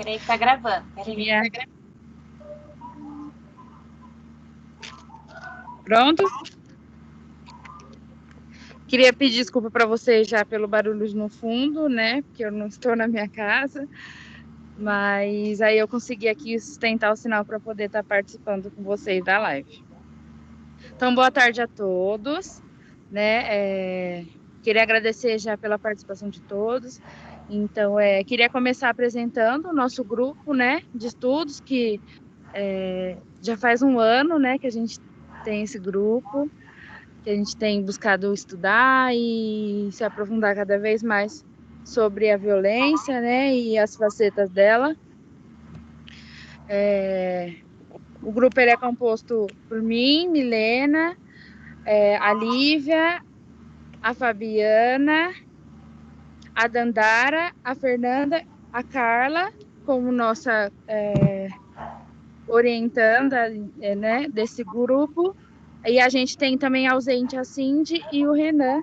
Peraí que tá gravando. Peraí. Pronto? Queria pedir desculpa para vocês já pelo barulho no fundo, né? Porque eu não estou na minha casa. Mas aí eu consegui aqui sustentar o sinal para poder estar participando com vocês da live. Então, boa tarde a todos, né? Queria agradecer já pela participação de todos. Então, queria começar apresentando o nosso grupo, né, de estudos, que já faz um ano, né, que a gente tem esse grupo, que a gente tem buscado estudar e se aprofundar cada vez mais sobre a violência, né, e as facetas dela. O grupo ele é composto por mim, Milena, a Lívia, a Fabiana, a Dandara, a Fernanda, a Carla, como nossa orientanda, né, desse grupo. E a gente tem também ausente a Cindy e o Renan,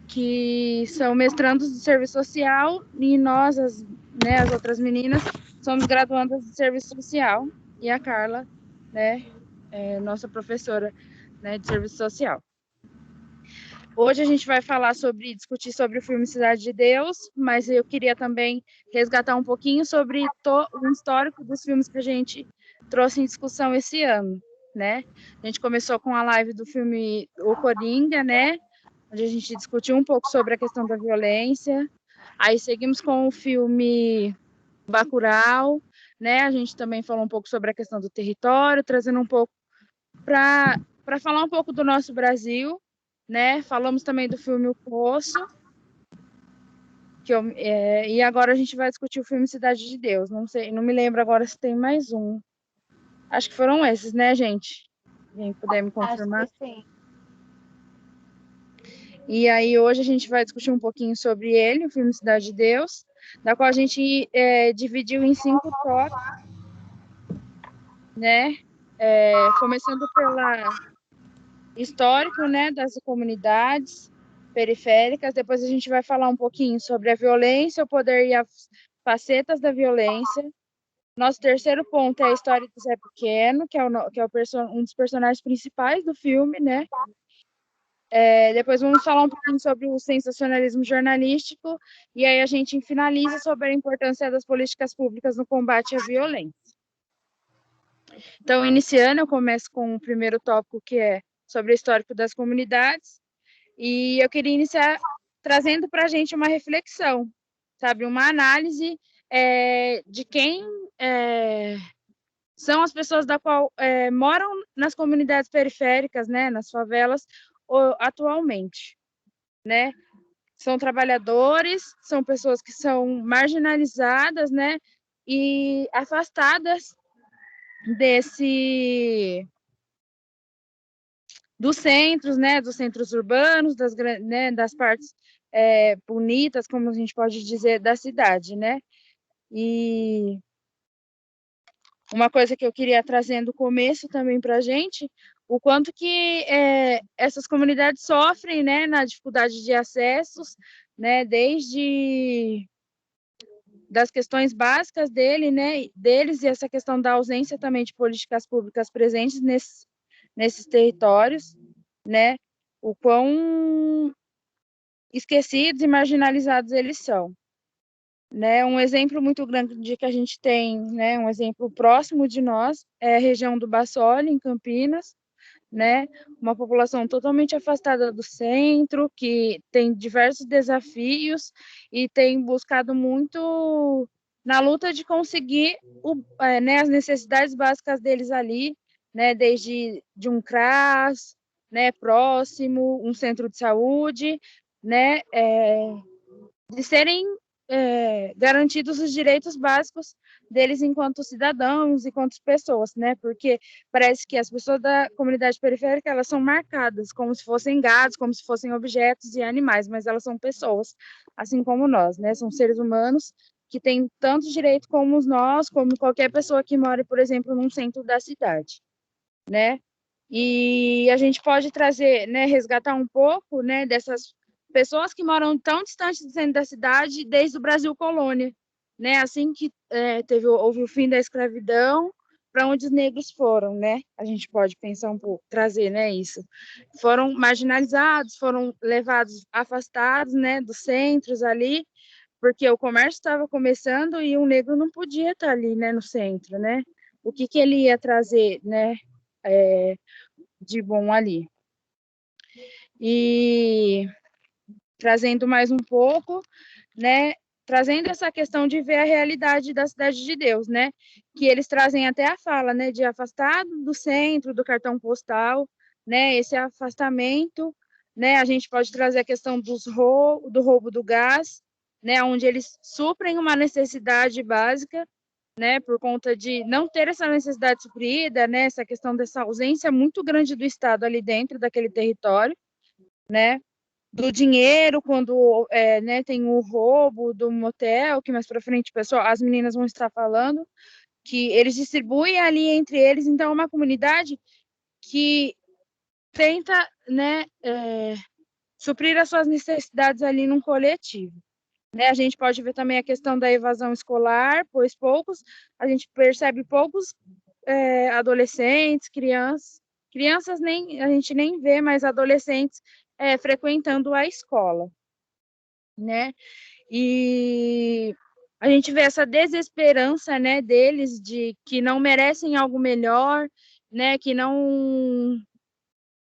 que são mestrandos de serviço social, e nós, as outras meninas, somos graduandas de serviço social, e a Carla, né, nossa professora, né, de serviço social. Hoje a gente vai discutir sobre o filme Cidade de Deus, mas eu queria também resgatar um pouquinho sobre o histórico dos filmes que a gente trouxe em discussão esse ano, né? A gente começou com a live do filme O Coringa, né? Onde a gente discutiu um pouco sobre a questão da violência. Aí seguimos com o filme Bacurau, né? A gente também falou um pouco sobre a questão do território, trazendo um pouco para falar um pouco do nosso Brasil, né? Falamos também do filme O Poço, e agora a gente vai discutir o filme Cidade de Deus. Não sei, não me lembro agora se tem mais um. Acho que foram esses, né, gente? Quem puder me confirmar. Acho que sim. E aí hoje a gente vai discutir um pouquinho sobre ele, o filme Cidade de Deus, da qual a gente dividiu em 5 tópicos, né? Começando pela histórico, né, das comunidades periféricas. Depois a gente vai falar um pouquinho sobre a violência, o poder e as facetas da violência. Nosso terceiro ponto é a história do Zé Pequeno, que é um dos personagens principais do filme, né? Depois vamos falar um pouquinho sobre o sensacionalismo jornalístico, e aí a gente finaliza sobre a importância das políticas públicas no combate à violência. Então, iniciando, eu começo com o primeiro tópico, que é sobre o histórico das comunidades, e eu queria iniciar trazendo para a gente uma reflexão, sabe, uma análise de quem são as pessoas da qual moram nas comunidades periféricas, né, nas favelas, atualmente, né? São trabalhadores, são pessoas que são marginalizadas, né, e afastadas dos centros, né, dos centros urbanos, das partes bonitas, como a gente pode dizer, da cidade, né? E uma coisa que eu queria trazer no começo também para a gente, o quanto que essas comunidades sofrem, né, na dificuldade de acessos, né, desde das questões básicas deles, e essa questão da ausência também de políticas públicas presentes nesses territórios, né, o quão esquecidos e marginalizados eles são. Né, um exemplo muito grande que a gente tem, né, um exemplo próximo de nós, é a região do Bassoli, em Campinas, né, uma população totalmente afastada do centro, que tem diversos desafios e tem buscado muito na luta de conseguir né, as necessidades básicas deles ali, né, desde de um CRAS, né, próximo, um centro de saúde, né, de serem garantidos os direitos básicos deles enquanto cidadãos, enquanto pessoas, né? Porque parece que as pessoas da comunidade periférica, elas são marcadas como se fossem gados, como se fossem objetos e animais, mas elas são pessoas, assim como nós, né? São seres humanos que têm tanto direito como nós, como qualquer pessoa que mora, por exemplo, num centro da cidade, né? E a gente pode trazer, né, resgatar um pouco, né, dessas pessoas que moram tão distantes do centro da cidade desde o Brasil colônia, né? Assim que houve o fim da escravidão, para onde os negros foram, né? A gente pode pensar um pouco, trazer, né, isso. Foram marginalizados, foram levados, afastados, né, dos centros ali, porque o comércio estava começando e o negro não podia estar ali, né, no centro, né? O que que ele ia trazer, né, de bom ali? E trazendo mais um pouco, né, trazendo essa questão de ver a realidade da cidade de Deus, né, que eles trazem até a fala, né, de afastado do centro, do cartão postal, né, esse afastamento, né, a gente pode trazer a questão do roubo do gás, né, onde eles suprem uma necessidade básica, né, por conta de não ter essa necessidade suprida, né, essa questão dessa ausência muito grande do Estado ali dentro daquele território, né, do dinheiro, quando né, tem o roubo do motel, que mais para frente, pessoal, as meninas vão estar falando, que eles distribuem ali entre eles, então é uma comunidade que tenta, né, suprir as suas necessidades ali num coletivo. Né? A gente pode ver também a questão da evasão escolar, pois a gente percebe poucos adolescentes, crianças nem a gente nem vê, mas adolescentes frequentando a escola, né? E a gente vê essa desesperança, né, deles de que não merecem algo melhor, né, que não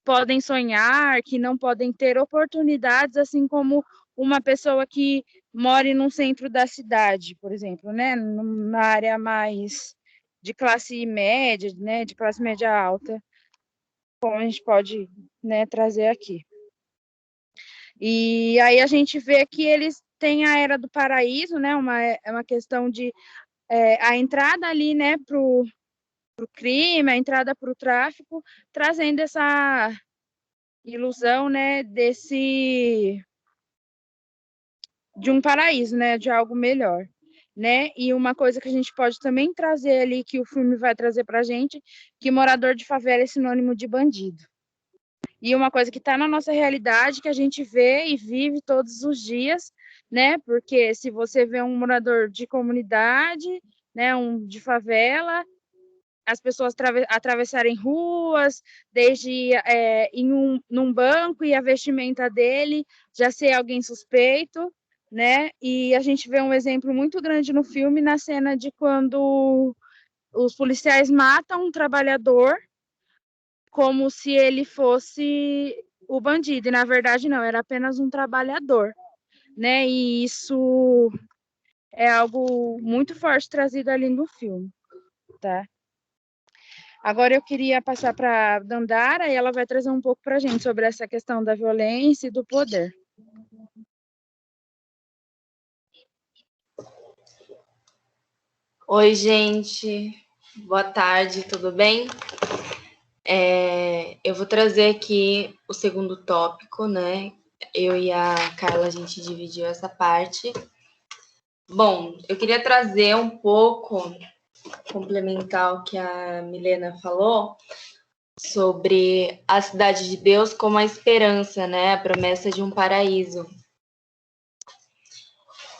podem sonhar, que não podem ter oportunidades, assim como uma pessoa que mora num centro da cidade, por exemplo, né, numa área mais de classe média, né, de classe média alta, como a gente pode, né, trazer aqui. E aí a gente vê que eles têm a Era do Paraíso, né, uma questão de a entrada ali, né, para o crime, a entrada para o tráfico, trazendo essa ilusão, né, de um paraíso, né, de algo melhor, né? E uma coisa que a gente pode também trazer ali, que o filme vai trazer para a gente, que morador de favela é sinônimo de bandido. E uma coisa que está na nossa realidade, que a gente vê e vive todos os dias, né? Porque se você vê um morador de comunidade, né, um de favela, as pessoas atravessarem ruas, desde num banco e a vestimenta dele já ser alguém suspeito, né? E a gente vê um exemplo muito grande no filme, na cena de quando os policiais matam um trabalhador como se ele fosse o bandido, e na verdade não, era apenas um trabalhador, né? E isso é algo muito forte trazido ali no filme, tá? Agora eu queria passar para a Dandara e ela vai trazer um pouco para a gente sobre essa questão da violência e do poder. Oi, gente. Boa tarde, tudo bem? Eu vou trazer aqui o segundo tópico, né? Eu e a Carla, a gente dividiu essa parte. Bom, eu queria trazer um pouco, complementar o que a Milena falou, sobre a cidade de Deus como a esperança, né? A promessa de um paraíso.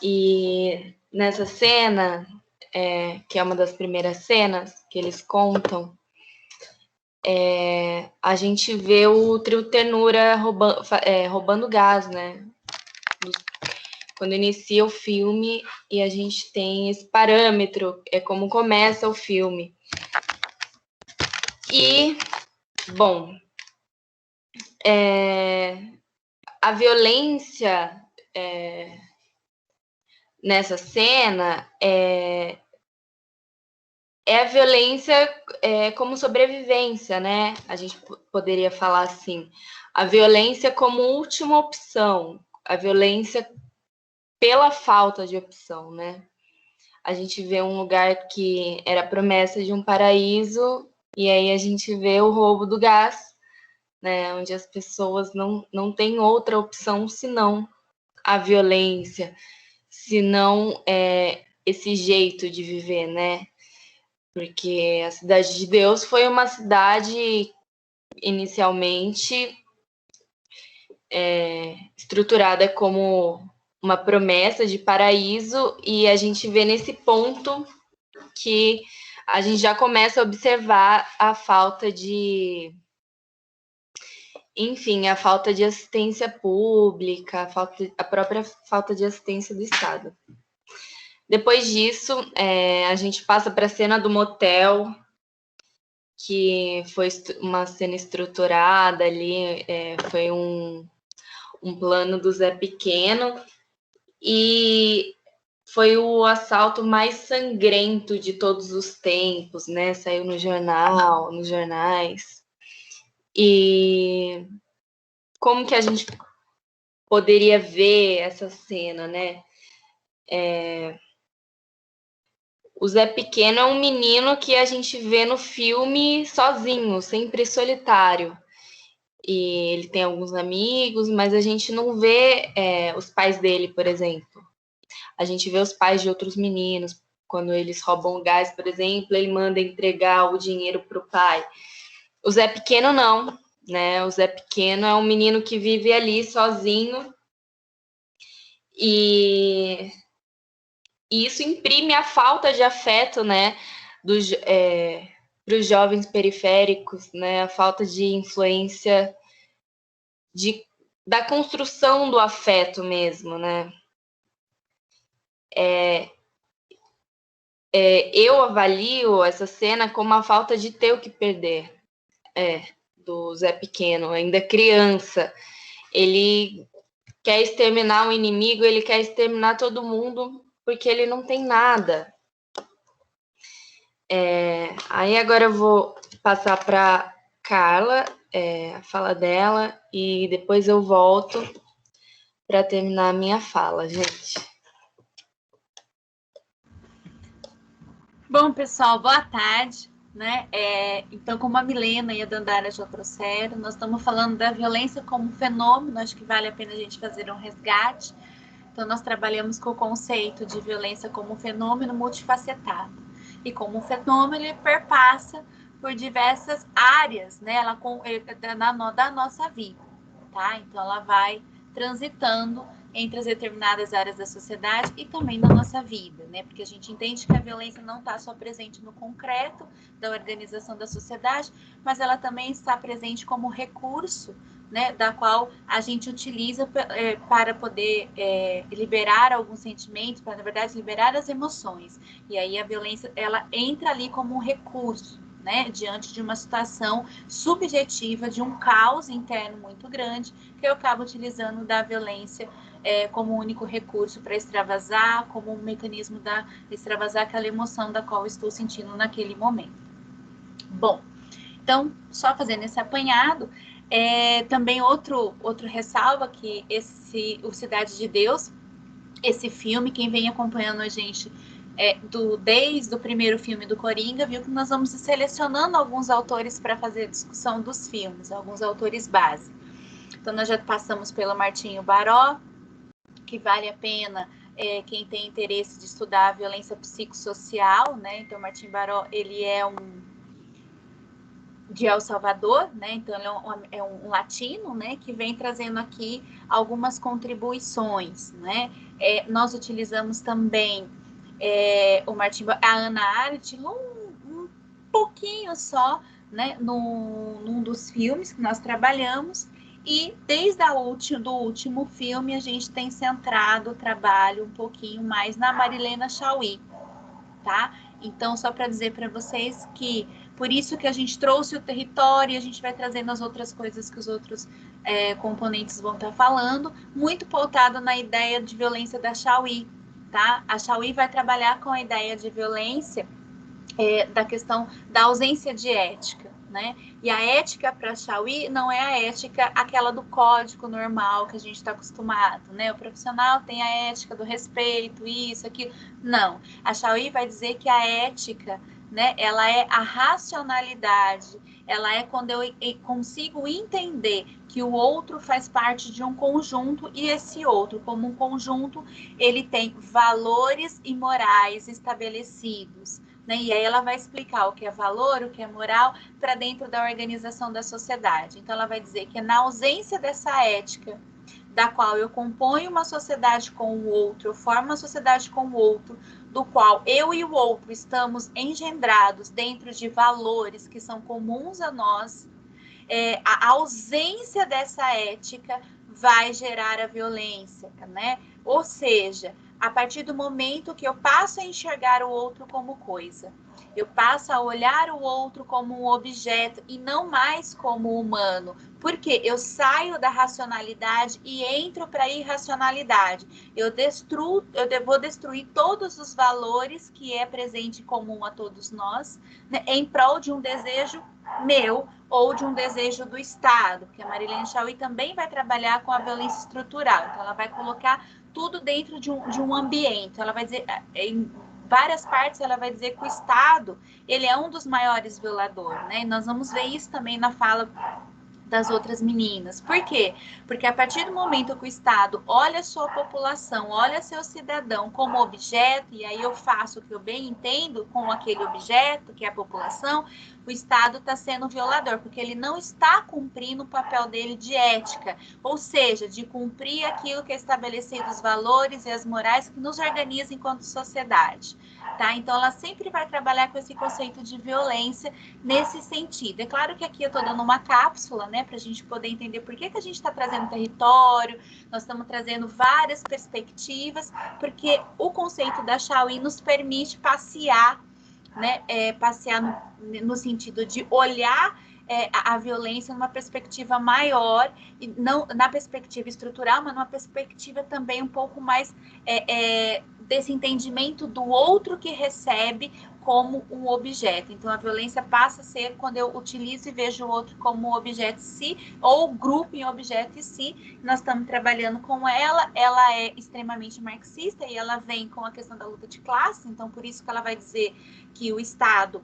E nessa cena, que é uma das primeiras cenas que eles contam, a gente vê o trio Ternura roubando gás, né? Quando inicia o filme e a gente tem esse parâmetro, é como começa o filme. E, bom, a violência nessa cena é a violência como sobrevivência, né? A gente poderia falar assim. A violência como última opção, a violência pela falta de opção, né? A gente vê um lugar que era promessa de um paraíso e aí a gente vê o roubo do gás, né? Onde as pessoas não têm outra opção senão a violência, senão esse jeito de viver, né? Porque a Cidade de Deus foi uma cidade inicialmente estruturada como uma promessa de paraíso, e a gente vê nesse ponto que a gente já começa a observar a falta de, enfim, a falta de assistência pública, a própria falta de assistência do Estado. Depois disso, a gente passa para a cena do motel, que foi uma cena estruturada ali, foi um plano do Zé Pequeno, e foi o assalto mais sangrento de todos os tempos, né? Saiu no jornal, nos jornais. E como que a gente poderia ver essa cena, né? O Zé Pequeno é um menino que a gente vê no filme sozinho, sempre solitário. E ele tem alguns amigos, mas a gente não vê os pais dele, por exemplo. A gente vê os pais de outros meninos. Quando eles roubam gás, por exemplo, ele manda entregar o dinheiro para o pai. O Zé Pequeno não, né? O Zé Pequeno é um menino que vive ali sozinho, e isso imprime a falta de afeto, né? Para os jovens periféricos, né? A falta de influência da construção do afeto mesmo, né? Eu avalio essa cena como a falta de ter o que perder, do Zé Pequeno, ainda criança. Ele quer exterminar o inimigo, ele quer exterminar todo mundo, porque ele não tem nada. Aí agora eu vou passar para Carla, a fala dela, e depois eu volto para terminar a minha fala, gente. Bom, pessoal, boa tarde. Né? Então, como a Milena e a Dandara já trouxeram, nós estamos falando da violência como fenômeno, acho que vale a pena a gente fazer um resgate. Então, nós trabalhamos com o conceito de violência como um fenômeno multifacetado. E como um fenômeno, ele perpassa por diversas áreas, né? Da nossa vida, tá? Então, ela vai transitando entre as determinadas áreas da sociedade e também da nossa vida, né? Porque a gente entende que a violência não está só presente no concreto da organização da sociedade, mas ela também está presente como recurso, né, da qual a gente utiliza para poder liberar alguns sentimentos, para, na verdade, liberar as emoções. E aí a violência, ela entra ali como um recurso, né, diante de uma situação subjetiva, de um caos interno muito grande, que eu acabo utilizando da violência como único recurso para extravasar, como um mecanismo da extravasar aquela emoção da qual eu estou sentindo naquele momento. Bom, então, só fazendo esse apanhado, também outro ressalva que o Cidade de Deus, esse filme, quem vem acompanhando a gente desde o primeiro filme do Coringa, viu que nós vamos selecionando alguns autores para fazer a discussão dos filmes, alguns autores base. Então, nós já passamos pelo Martinho Baró, que vale a pena quem tem interesse de estudar a violência psicossocial, né? Então, Martinho Baró, ele é de El Salvador, né? Então ele é um latino, né? Que vem trazendo aqui algumas contribuições, né? Nós utilizamos também o Martin, a Ana Arendt, um pouquinho só, né? Num dos filmes que nós trabalhamos, e desde do último filme a gente tem centrado o trabalho um pouquinho mais na Marilena Chaui, tá? Então, só para dizer para vocês que por isso que a gente trouxe o território e a gente vai trazendo as outras coisas que os outros componentes vão estar falando, muito pautado na ideia de violência da Chaui, tá? A Chaui vai trabalhar com a ideia de violência da questão da ausência de ética, né? E a ética para Chaui não é a ética aquela do código normal que a gente está acostumado, né? O profissional tem a ética do respeito, isso, aquilo. Não. A Chaui vai dizer que a ética, né? Ela é a racionalidade, ela é quando eu consigo entender que o outro faz parte de um conjunto e esse outro, como um conjunto, ele tem valores e morais estabelecidos. Né? E aí ela vai explicar o que é valor, o que é moral, para dentro da organização da sociedade. Então ela vai dizer que na ausência dessa ética, da qual eu componho uma sociedade com o outro, eu formo uma sociedade com o outro, do qual eu e o outro estamos engendrados dentro de valores que são comuns a nós, a ausência dessa ética vai gerar a violência, né? Ou seja, a partir do momento que eu passo a enxergar o outro como coisa, eu passo a olhar o outro como um objeto e não mais como humano, porque eu saio da racionalidade e entro para a irracionalidade. Eu vou destruir todos os valores que é presente em comum a todos nós, né, em prol de um desejo meu ou de um desejo do Estado, porque a Marilene Chaui também vai trabalhar com a violência estrutural, então ela vai colocar tudo dentro de um ambiente, ela vai dizer, em várias partes ela vai dizer que o Estado, ele é um dos maiores violadores, né, e nós vamos ver isso também na fala das outras meninas. Por quê? Porque a partir do momento que o Estado olha a sua população, olha seu cidadão como objeto, e aí eu faço o que eu bem entendo com aquele objeto, que é a população, o Estado está sendo violador, porque ele não está cumprindo o papel dele de ética, ou seja, de cumprir aquilo que é estabelecido, os valores e as morais que nos organizam enquanto sociedade. Tá? Então, ela sempre vai trabalhar com esse conceito de violência nesse sentido. É claro que aqui eu estou dando uma cápsula, né, para a gente poder entender por que a gente está trazendo território, nós estamos trazendo várias perspectivas, porque o conceito da Chaui nos permite passear, né, passear no sentido de olhar a violência numa perspectiva maior, e não na perspectiva estrutural, mas numa perspectiva também um pouco mais desse entendimento do outro que recebe como um objeto. Então, a violência passa a ser quando eu utilizo e vejo o outro como um objeto em si, ou o grupo em objeto em si. Nós estamos trabalhando com ela é extremamente marxista e ela vem com a questão da luta de classe, então por isso que ela vai dizer que o Estado,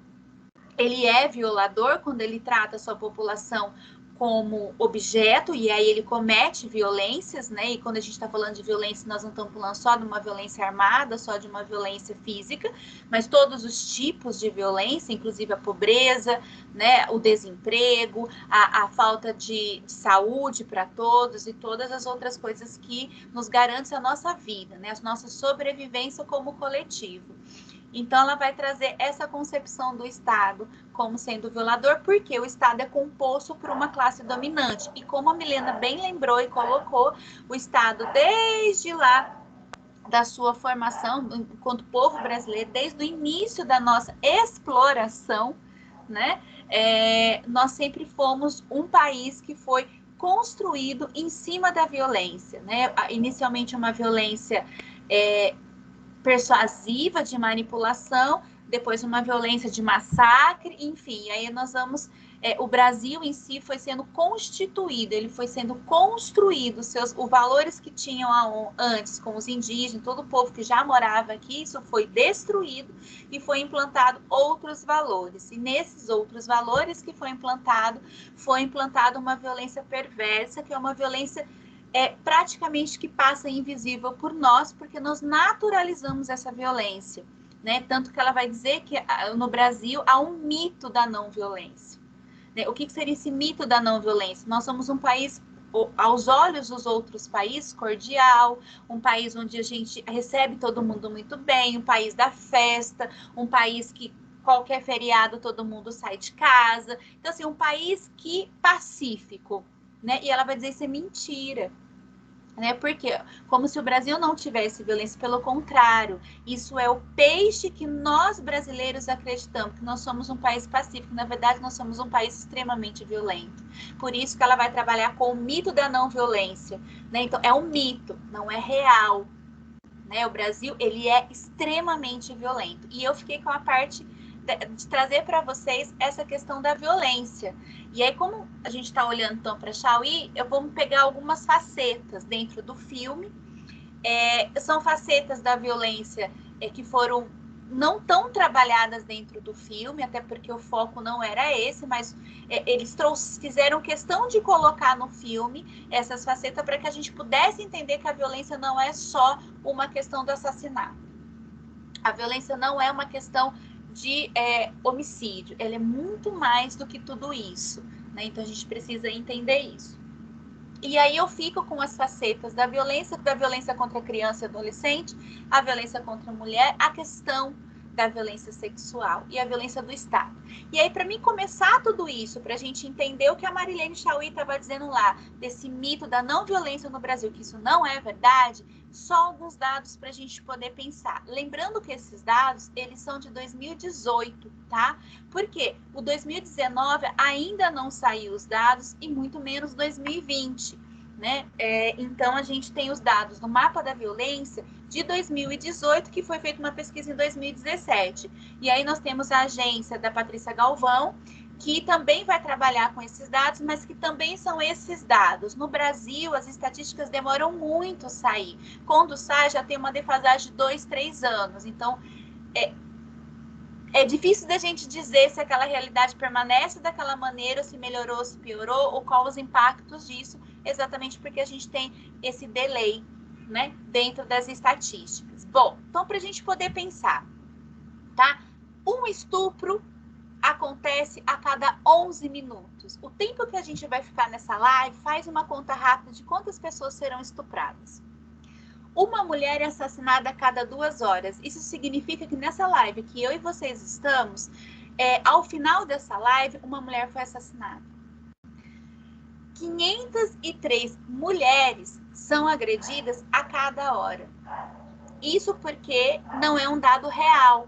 ele é violador quando ele trata a sua população como objeto, e aí ele comete violências, né? E quando a gente está falando de violência, nós não estamos falando só de uma violência armada, só de uma violência física, mas todos os tipos de violência, inclusive a pobreza, né? O desemprego, a falta de saúde para todos e todas as outras coisas que nos garantem a nossa vida, né? A nossa sobrevivência como coletivo. Então, ela vai trazer essa concepção do Estado como sendo violador, porque o Estado é composto por uma classe dominante. E como a Milena bem lembrou e colocou, o Estado, desde lá da sua formação, enquanto povo brasileiro, desde o início da nossa exploração, né, nós sempre fomos um país que foi construído em cima da violência, né? Inicialmente uma violência persuasiva, de manipulação, depois uma violência de massacre, enfim, aí nós vamos, o Brasil em si foi sendo constituído, ele foi sendo construído, os valores que tinham antes com os indígenas, todo o povo que já morava aqui, isso foi destruído e foi implantado outros valores, e nesses outros valores que foi implantado uma violência perversa, que é uma violência praticamente que passa invisível por nós, porque nós naturalizamos essa violência, né? Tanto que ela vai dizer que no Brasil há um mito da não violência, né? O que seria esse mito da não violência? Nós somos um país, aos olhos dos outros países, cordial, um país onde a gente recebe todo mundo muito bem, um país da festa, um país que qualquer feriado todo mundo sai de casa, então assim, um país pacífico, né? E ela vai dizer isso é mentira, né? Porque como se o Brasil não tivesse violência, pelo contrário, isso é o peixe que nós brasileiros acreditamos, que nós somos um país pacífico, na verdade nós somos um país extremamente violento. Por isso que ela vai trabalhar com o mito da não violência, né? Então é um mito, não é real, né? O Brasil, ele é extremamente violento. E eu fiquei com a parte de trazer para vocês essa questão da violência. E aí, como a gente está olhando então para Chaui, eu vou pegar algumas facetas dentro do filme. São facetas da violência que foram não tão trabalhadas dentro do filme, até porque o foco não era esse, mas eles fizeram questão de colocar no filme essas facetas para que a gente pudesse entender que a violência não é só uma questão do assassinato. A violência não é uma questão de homicídio, ela é muito mais do que tudo isso, né? Então a gente precisa entender isso. E aí eu fico com as facetas da violência contra a criança e adolescente, a violência contra a mulher, a questão da violência sexual e a violência do Estado. E aí, para mim começar tudo isso, para a gente entender o que a Marilene Chaui estava dizendo lá, desse mito da não violência no Brasil, que isso não é verdade, só alguns dados para a gente poder pensar. Lembrando que esses dados, eles são de 2018, tá? Porque o 2019 ainda não saiu os dados e muito menos 2020. Né? Então, a gente tem os dados do Mapa da Violência de 2018, que foi feita uma pesquisa em 2017. E aí nós temos a agência da Patrícia Galvão, que também vai trabalhar com esses dados, mas que também são esses dados. No Brasil, as estatísticas demoram muito a sair. Quando sai, já tem uma defasagem de 2, 3 anos. Então, é difícil da gente dizer se aquela realidade permanece daquela maneira, se melhorou, se piorou, ou quais os impactos disso, exatamente porque a gente tem esse delay, né, dentro das estatísticas. Bom, então para a gente poder pensar, tá? Um estupro acontece a cada 11 minutos. O tempo que a gente vai ficar nessa live, faz uma conta rápida de quantas pessoas serão estupradas. Uma mulher é assassinada a cada 2 horas. Isso significa que nessa live que eu e vocês estamos, ao final dessa live, uma mulher foi assassinada. 503 mulheres são agredidas a cada hora. Isso porque não é um dado real.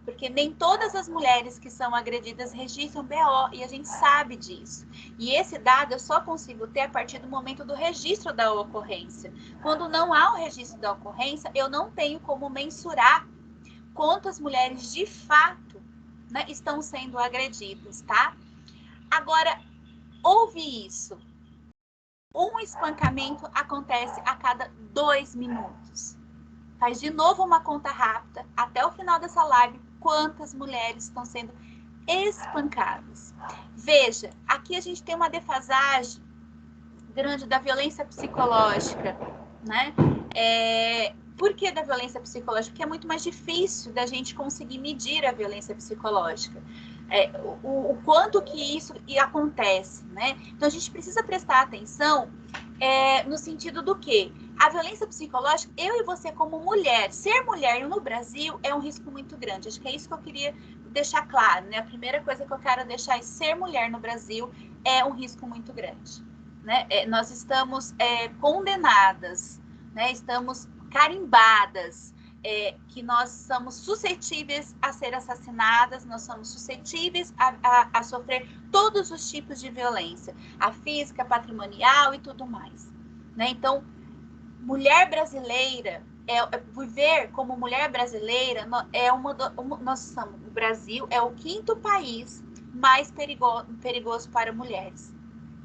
Porque nem todas as mulheres que são agredidas registram BO, e a gente sabe disso. E esse dado eu só consigo ter a partir do momento do registro da ocorrência. Quando não há o registro da ocorrência, eu não tenho como mensurar quantas mulheres de fato, né, estão sendo agredidas, tá? Agora, ouve isso. Um espancamento acontece a cada 2 minutos. Faz de novo uma conta rápida, até o final dessa live, quantas mulheres estão sendo espancadas. Veja, aqui a gente tem uma defasagem grande da violência psicológica, né? Por que da violência psicológica? Porque é muito mais difícil da gente conseguir medir a violência psicológica. O quanto que isso acontece, né? Então, a gente precisa prestar atenção no sentido do quê? A violência psicológica, eu e você como mulher, ser mulher no Brasil é um risco muito grande. Acho que é isso que eu queria deixar claro, né? A primeira coisa que eu quero deixar é ser mulher no Brasil é um risco muito grande, né? Nós estamos condenadas, né? Estamos carimbadas, que nós somos suscetíveis a ser assassinadas, nós somos suscetíveis a sofrer todos os tipos de violência, a física, patrimonial e tudo mais, né? Então, mulher brasileira, viver como mulher brasileira, o Brasil é o 5º país mais perigoso para mulheres.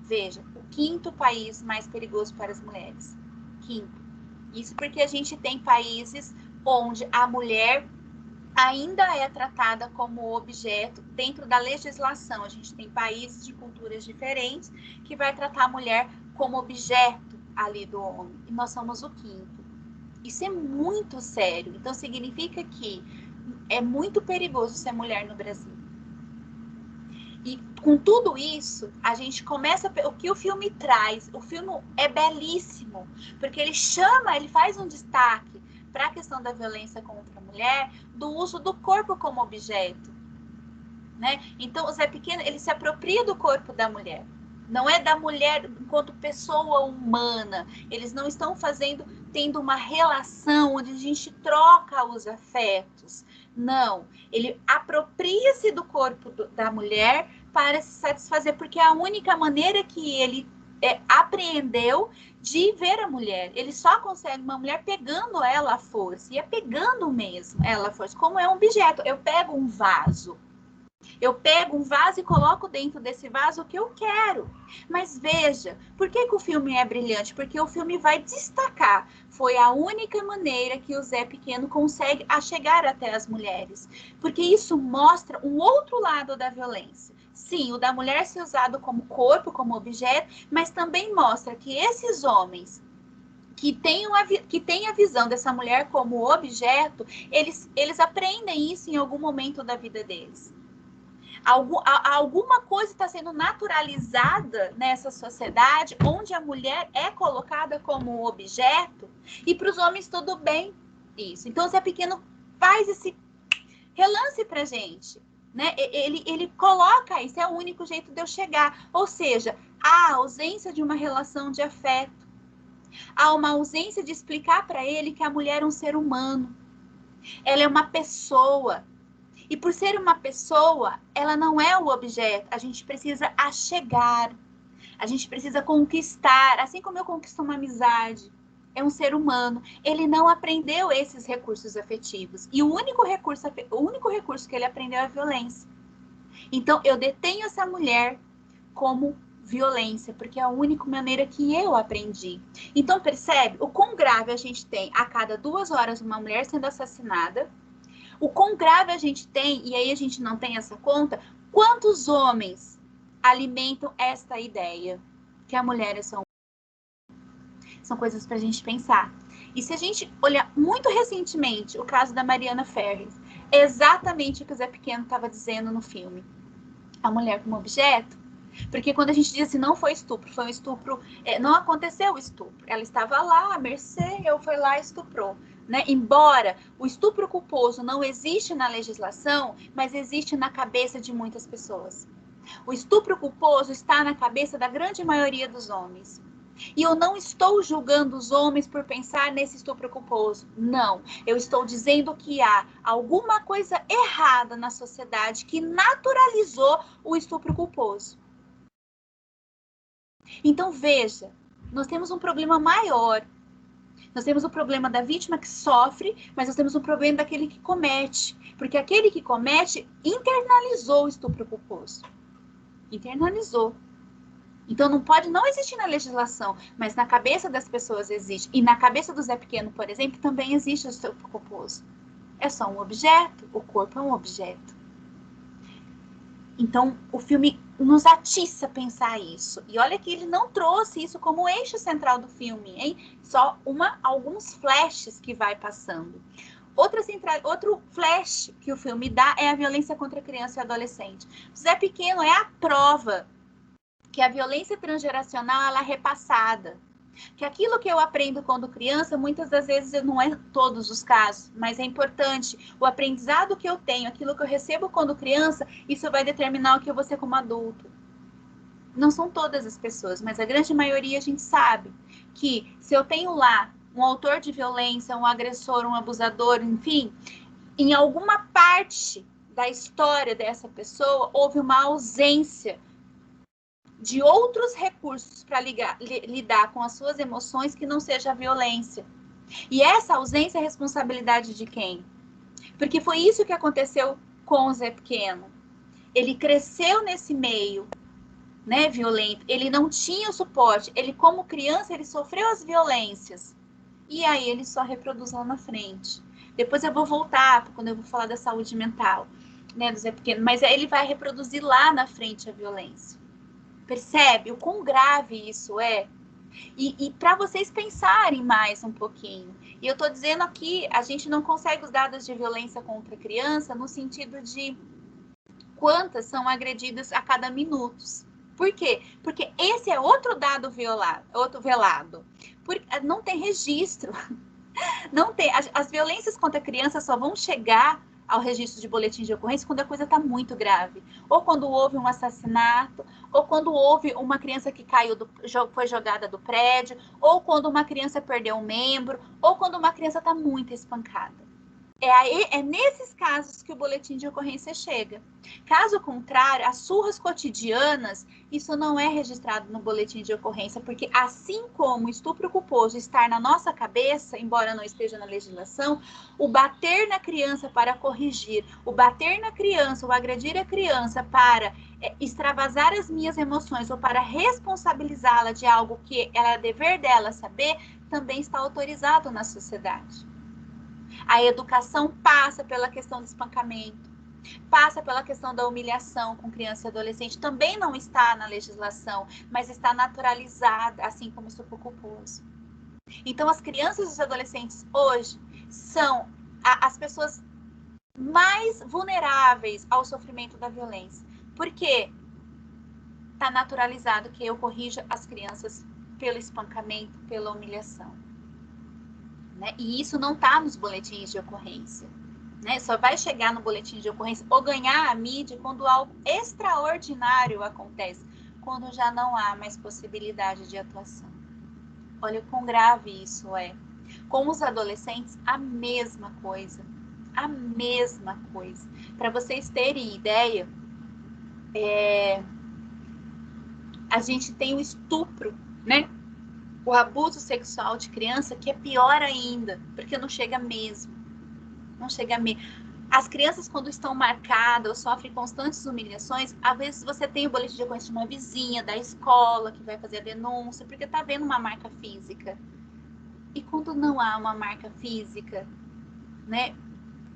Veja, o 5º país mais perigoso para as mulheres. 5º. Isso porque a gente tem países onde a mulher ainda é tratada como objeto dentro da legislação. A gente tem países de culturas diferentes que vai tratar a mulher como objeto ali do homem, e nós somos o 5º. Isso é muito sério. Então, significa que é muito perigoso ser mulher no Brasil. E com tudo isso, a gente começa... O que o filme traz? O filme é belíssimo, porque ele faz um destaque para a questão da violência contra a mulher, do uso do corpo como objeto, né? Então, o Zé Pequeno, ele se apropria do corpo da mulher. Não é da mulher enquanto pessoa humana. Eles não estão tendo uma relação onde a gente troca os afetos. Não. Ele apropria-se do corpo da mulher para se satisfazer, porque é a única maneira que ele apreendeu de ver a mulher. Ele só consegue uma mulher pegando ela à força. E é pegando mesmo ela à força, como é um objeto. Eu pego um vaso. Eu pego um vaso e coloco dentro desse vaso o que eu quero. Mas veja, por que o filme é brilhante? Porque o filme vai destacar. Foi a única maneira que o Zé Pequeno consegue chegar até as mulheres. Porque isso mostra um outro lado da violência. Sim, o da mulher ser usado como corpo, como objeto, mas também mostra que esses homens que têm a visão dessa mulher como objeto, eles aprendem isso em algum momento da vida deles. Alguma coisa está sendo naturalizada nessa sociedade, onde a mulher é colocada como objeto, e para os homens tudo bem isso. Então, o Zé Pequeno faz esse relance para a gente, né? Ele coloca isso, é o único jeito de eu chegar. Ou seja, há ausência de uma relação de afeto, há uma ausência de explicar para ele que a mulher é um ser humano, ela é uma pessoa. E por ser uma pessoa, ela não é o objeto. A gente precisa achegar, a gente precisa conquistar, assim como eu conquisto uma amizade. É um ser humano. Ele não aprendeu esses recursos afetivos. E o único recurso que ele aprendeu é a violência. Então, eu detenho essa mulher como violência, porque é a única maneira que eu aprendi. Então, percebe o quão grave a gente tem a cada 2 horas uma mulher sendo assassinada. O quão grave a gente tem, e aí a gente não tem essa conta, quantos homens alimentam esta ideia que a mulher são coisas para a gente pensar. E se a gente olhar muito recentemente o caso da Mariana Ferrer, é exatamente o que o Zé Pequeno estava dizendo no filme. A mulher como objeto. Porque quando a gente diz assim, não foi um estupro, não aconteceu o estupro. Ela estava lá, à mercê, eu fui lá e estuprou. Né? Embora o estupro culposo não existe na legislação, mas existe na cabeça de muitas pessoas. O estupro culposo está na cabeça da grande maioria dos homens. E eu não estou julgando os homens por pensar nesse estupro culposo. Não. Eu estou dizendo que há alguma coisa errada na sociedade que naturalizou o estupro culposo. Então, veja, nós temos um problema maior. Nós temos o problema da vítima que sofre, mas nós temos o problema daquele que comete. Porque aquele que comete internalizou o estupro culposo. Internalizou. Então, não existir na legislação, mas na cabeça das pessoas existe. E na cabeça do Zé Pequeno, por exemplo, também existe o estupro culposo. É só um objeto, o corpo é um objeto. Então, o filme nos atiça a pensar isso. E olha que ele não trouxe isso como eixo central do filme, hein? Só alguns flashes que vai passando. Outro flash que o filme dá é a violência contra criança e adolescente. O Zé Pequeno é a prova que a violência transgeracional ela é repassada. Que aquilo que eu aprendo quando criança, muitas das vezes não é todos os casos, mas é importante. O aprendizado que eu tenho, aquilo que eu recebo quando criança, isso vai determinar o que eu vou ser como adulto. Não são todas as pessoas, mas a grande maioria a gente sabe que se eu tenho lá um autor de violência, um agressor, um abusador, enfim, em alguma parte da história dessa pessoa, houve uma ausência de outros recursos para lidar com as suas emoções que não seja a violência. E essa ausência é responsabilidade de quem? Porque foi isso que aconteceu com o Zé Pequeno. Ele cresceu nesse meio, né, violento. Ele não tinha o suporte. Ele, como criança, ele sofreu as violências. E aí ele só reproduz lá na frente. Depois eu vou voltar, quando eu vou falar da saúde mental, né, do Zé Pequeno. Mas ele vai reproduzir lá na frente a violência. Percebe o quão grave isso é? E para vocês pensarem mais um pouquinho. E eu estou dizendo aqui, a gente não consegue os dados de violência contra a criança no sentido de quantas são agredidas a cada minuto. Por quê? Porque esse é outro dado velado. Não tem registro. Não tem. As violências contra a criança só vão chegar ao registro de boletim de ocorrência quando a coisa está muito grave. Ou quando houve um assassinato, ou quando houve uma criança que foi jogada do prédio, ou quando uma criança perdeu um membro, ou quando uma criança está muito espancada. É nesses casos que o boletim de ocorrência chega. Caso contrário, as surras cotidianas, isso não é registrado no boletim de ocorrência, porque assim como o estupro culposo está na nossa cabeça, embora não esteja na legislação, o bater na criança para corrigir, o bater na criança, o agredir a criança para extravasar as minhas emoções ou para responsabilizá-la de algo que é dever dela saber, também está autorizado na sociedade. A educação passa pela questão do espancamento, passa pela questão da humilhação com criança e adolescente. Também não está na legislação, mas está naturalizada, assim como o estupro culposo. Então, as crianças e os adolescentes hoje são as pessoas mais vulneráveis ao sofrimento da violência. Porque está naturalizado que eu corrijo as crianças pelo espancamento, pela humilhação. Né? E isso não está nos boletins de ocorrência. Né? Só vai chegar no boletim de ocorrência ou ganhar a mídia quando algo extraordinário acontece, quando já não há mais possibilidade de atuação. Olha o quão grave isso é. Com os adolescentes, a mesma coisa. A mesma coisa. Para vocês terem ideia, a gente tem o estupro, né? O abuso sexual de criança, que é pior ainda, porque não chega mesmo. Não chega mesmo. As crianças, quando estão marcadas ou sofrem constantes humilhações, às vezes você tem o boletim de ocorrência de uma vizinha, da escola, que vai fazer a denúncia, porque está vendo uma marca física. E quando não há uma marca física, né?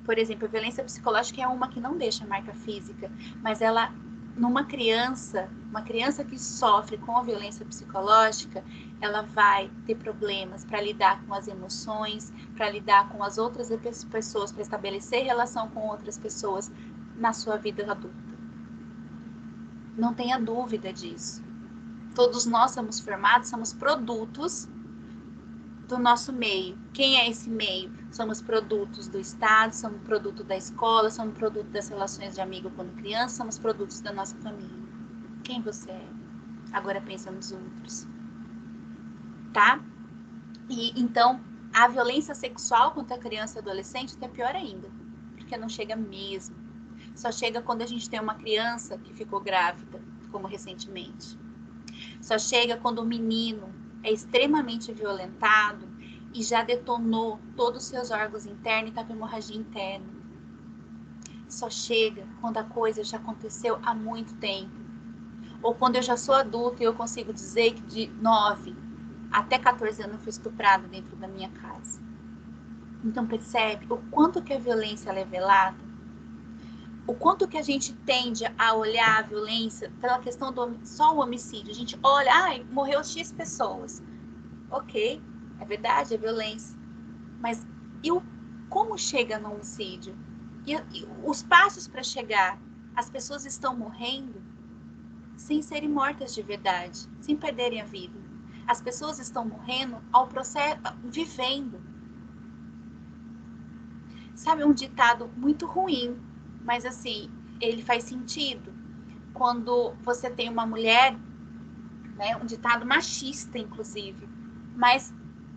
Por exemplo, a violência psicológica é uma que não deixa marca física, mas ela, numa criança, uma criança que sofre com a violência psicológica, ela vai ter problemas para lidar com as emoções, para lidar com as outras pessoas, para estabelecer relação com outras pessoas na sua vida adulta. Não tenha dúvida disso. Todos nós somos formados, somos produtos do nosso meio. Quem é esse meio? Somos produtos do Estado, somos produto da escola, somos produto das relações de amigo quando criança, somos produtos da nossa família. Quem você é? Agora pensa nos outros. Tá? E então, a violência sexual contra a criança e adolescente é pior ainda, porque não chega mesmo. Só chega quando a gente tem uma criança que ficou grávida, como recentemente. Só chega quando o menino é extremamente violentado e já detonou todos os seus órgãos internos e está com hemorragia interna. Só chega quando a coisa já aconteceu há muito tempo. Ou quando eu já sou adulta e eu consigo dizer que de 9 até 14 anos eu fui estuprada dentro da minha casa. Então percebe o quanto que a violência é velada? O quanto que a gente tende a olhar a violência pela questão do só o homicídio. A gente olha, morreu X pessoas. Ok, é verdade, é violência. Mas como chega no homicídio? E os passos para chegar? As pessoas estão morrendo sem serem mortas de verdade, sem perderem a vida. As pessoas estão morrendo ao processo, vivendo. Sabe, um ditado muito ruim, mas assim, ele faz sentido. Quando você tem uma mulher, né, um ditado machista, inclusive, mas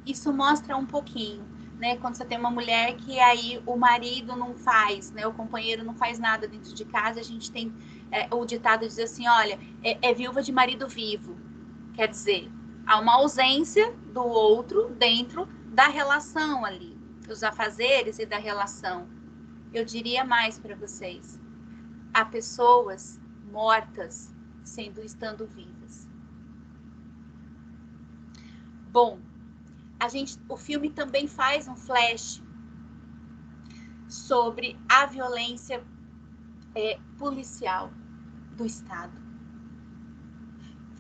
isso mostra um pouquinho, né? Quando você tem uma mulher que aí o marido não faz, né, o companheiro não faz nada dentro de casa, a gente tem o ditado diz assim, olha, é viúva de marido vivo. Quer dizer, há uma ausência do outro dentro da relação ali, dos afazeres e da relação. Eu diria mais para vocês. Há pessoas mortas estando vivas. Bom, o filme também faz um flash sobre a violência policial do Estado.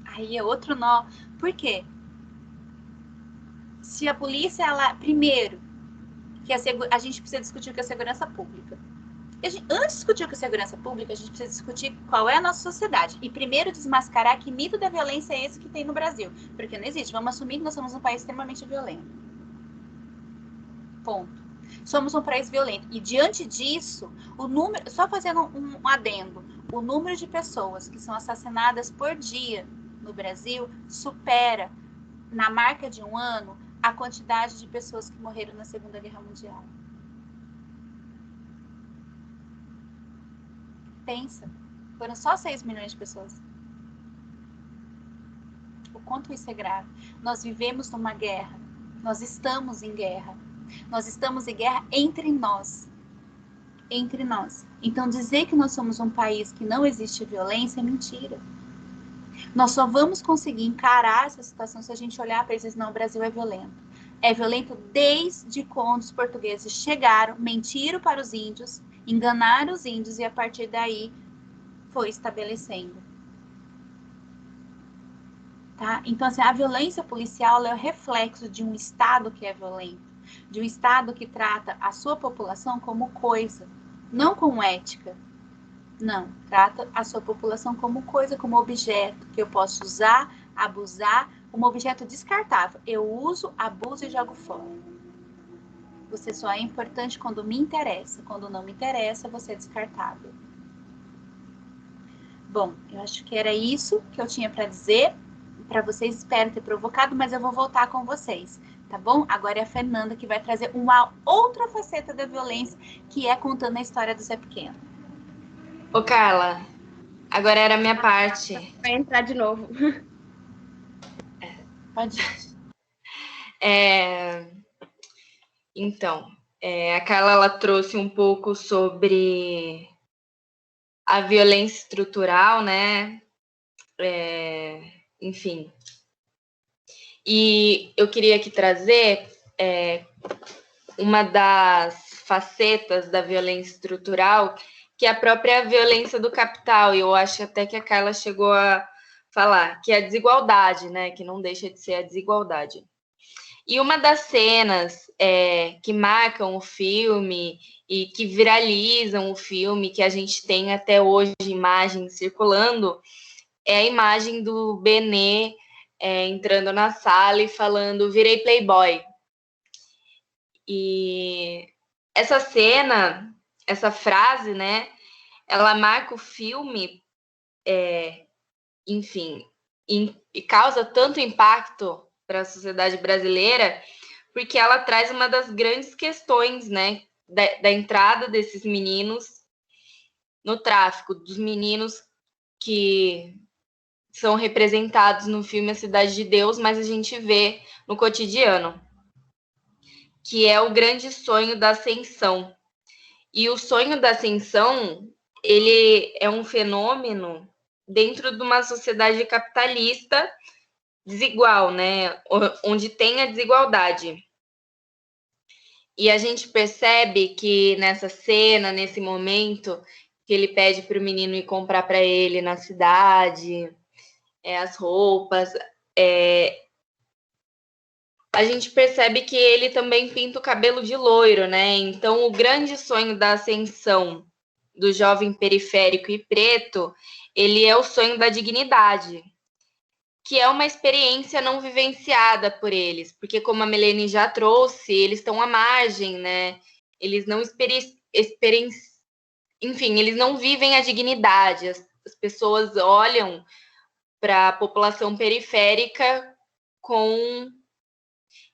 Aí é outro nó. Por quê? Se a polícia, primeiro, que a gente precisa discutir o que é segurança pública. Antes de discutir o que é segurança pública, a gente precisa discutir qual é a nossa sociedade. E primeiro desmascarar que mito da violência é esse que tem no Brasil. Porque não existe. Vamos assumir que nós somos um país extremamente violento. Ponto. Somos um país violento. E diante disso, o número... Só fazendo um adendo. O número de pessoas que são assassinadas por dia no Brasil supera, na marca de um ano, a quantidade de pessoas que morreram na Segunda Guerra Mundial. Pensa, foram só 6 milhões de pessoas. O quanto isso é grave. Nós vivemos numa guerra. Nós estamos em guerra. Nós estamos em guerra entre nós. Entre nós. Então, dizer que nós somos um país que não existe violência é mentira. Nós só vamos conseguir encarar essa situação se a gente olhar para eles e dizer, não, o Brasil é violento. É violento desde quando os portugueses chegaram, mentiram para os índios, enganaram os índios e a partir daí foi estabelecendo. Tá? Então, assim, a violência policial é o reflexo de um Estado que é violento, de um Estado que trata a sua população como coisa, não como ética, Não, trata a sua população como coisa, como objeto que eu posso usar, abusar, como objeto descartável. Eu uso, abuso e jogo fora. Você só é importante quando me interessa. Quando não me interessa, você é descartável. Bom, eu acho que era isso que eu tinha para dizer para vocês. Espero ter provocado, mas eu vou voltar com vocês, tá bom? Agora é a Fernanda que vai trazer uma outra faceta da violência, que é contando a história do Zé Pequeno. Ô, Carla, agora era a minha parte. Vai entrar de novo. Pode ir. Então, a Carla ela trouxe um pouco sobre a violência estrutural, né? Enfim. E eu queria aqui trazer uma das facetas da violência estrutural, que é a própria violência do capital. E eu acho até que a Carla chegou a falar, que é a desigualdade, né? Que não deixa de ser a desigualdade. E uma das cenas que marcam o filme e que viralizam o filme, que a gente tem até hoje imagens circulando, é a imagem do Benê entrando na sala e falando, virei playboy. E essa cena, essa frase, né, ela marca o filme, enfim, e causa tanto impacto para a sociedade brasileira, porque ela traz uma das grandes questões, né, da entrada desses meninos no tráfico, dos meninos que são representados no filme A Cidade de Deus, mas a gente vê no cotidiano, que é o grande sonho da ascensão. E o sonho da ascensão, ele é um fenômeno dentro de uma sociedade capitalista desigual, né? Onde tem a desigualdade. E a gente percebe que nessa cena, nesse momento, que ele pede para o menino ir comprar para ele na cidade, as roupas, a gente percebe que ele também pinta o cabelo de loiro, né? Então, o grande sonho da ascensão do jovem periférico e preto, ele é o sonho da dignidade, que é uma experiência não vivenciada por eles, porque como a Milene já trouxe, eles estão à margem, né? Eles não enfim, eles não vivem a dignidade. As pessoas olham para a população periférica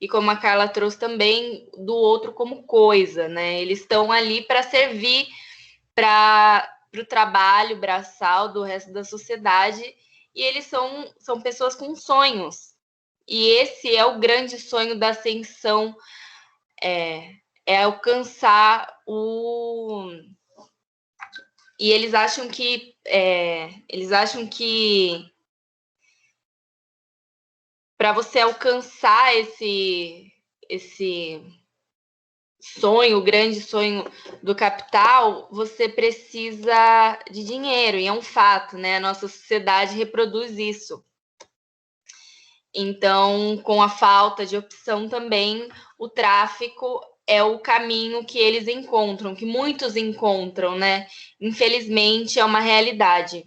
e como a Carla trouxe também, do outro como coisa, né? Eles estão ali para servir para o trabalho braçal do resto da sociedade, e eles são pessoas com sonhos. E esse é o grande sonho da ascensão, alcançar o... E eles acham que para você alcançar esse sonho, o grande sonho do capital, você precisa de dinheiro, e é um fato, né? A nossa sociedade reproduz isso. Então, com a falta de opção também, o tráfico é o caminho que eles encontram, que muitos encontram, né? Infelizmente, é uma realidade.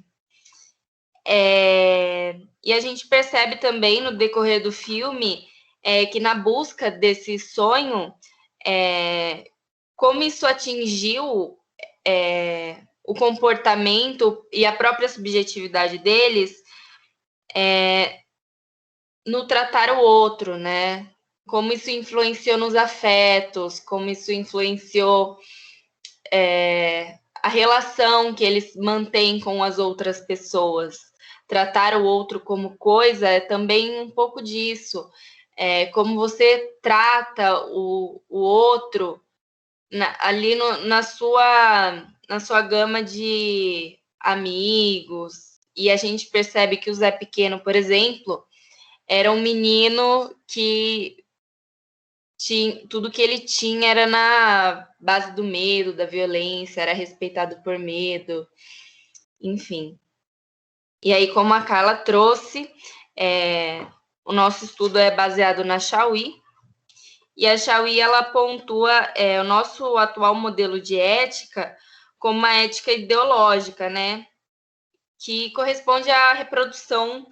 E a gente percebe também no decorrer do filme que na busca desse sonho, como isso atingiu o comportamento e a própria subjetividade deles no tratar o outro, né? Como isso influenciou nos afetos, como isso influenciou a relação que eles mantêm com as outras pessoas. Tratar o outro como coisa é também um pouco disso. Como você trata o outro ali na sua gama de amigos. E a gente percebe que o Zé Pequeno, por exemplo, era um menino que tudo que ele tinha era na base do medo, da violência, era respeitado por medo, enfim. E aí, como a Carla trouxe, o nosso estudo é baseado na Chauí, e a Chauí, ela pontua o nosso atual modelo de ética como uma ética ideológica, né? Que corresponde à reprodução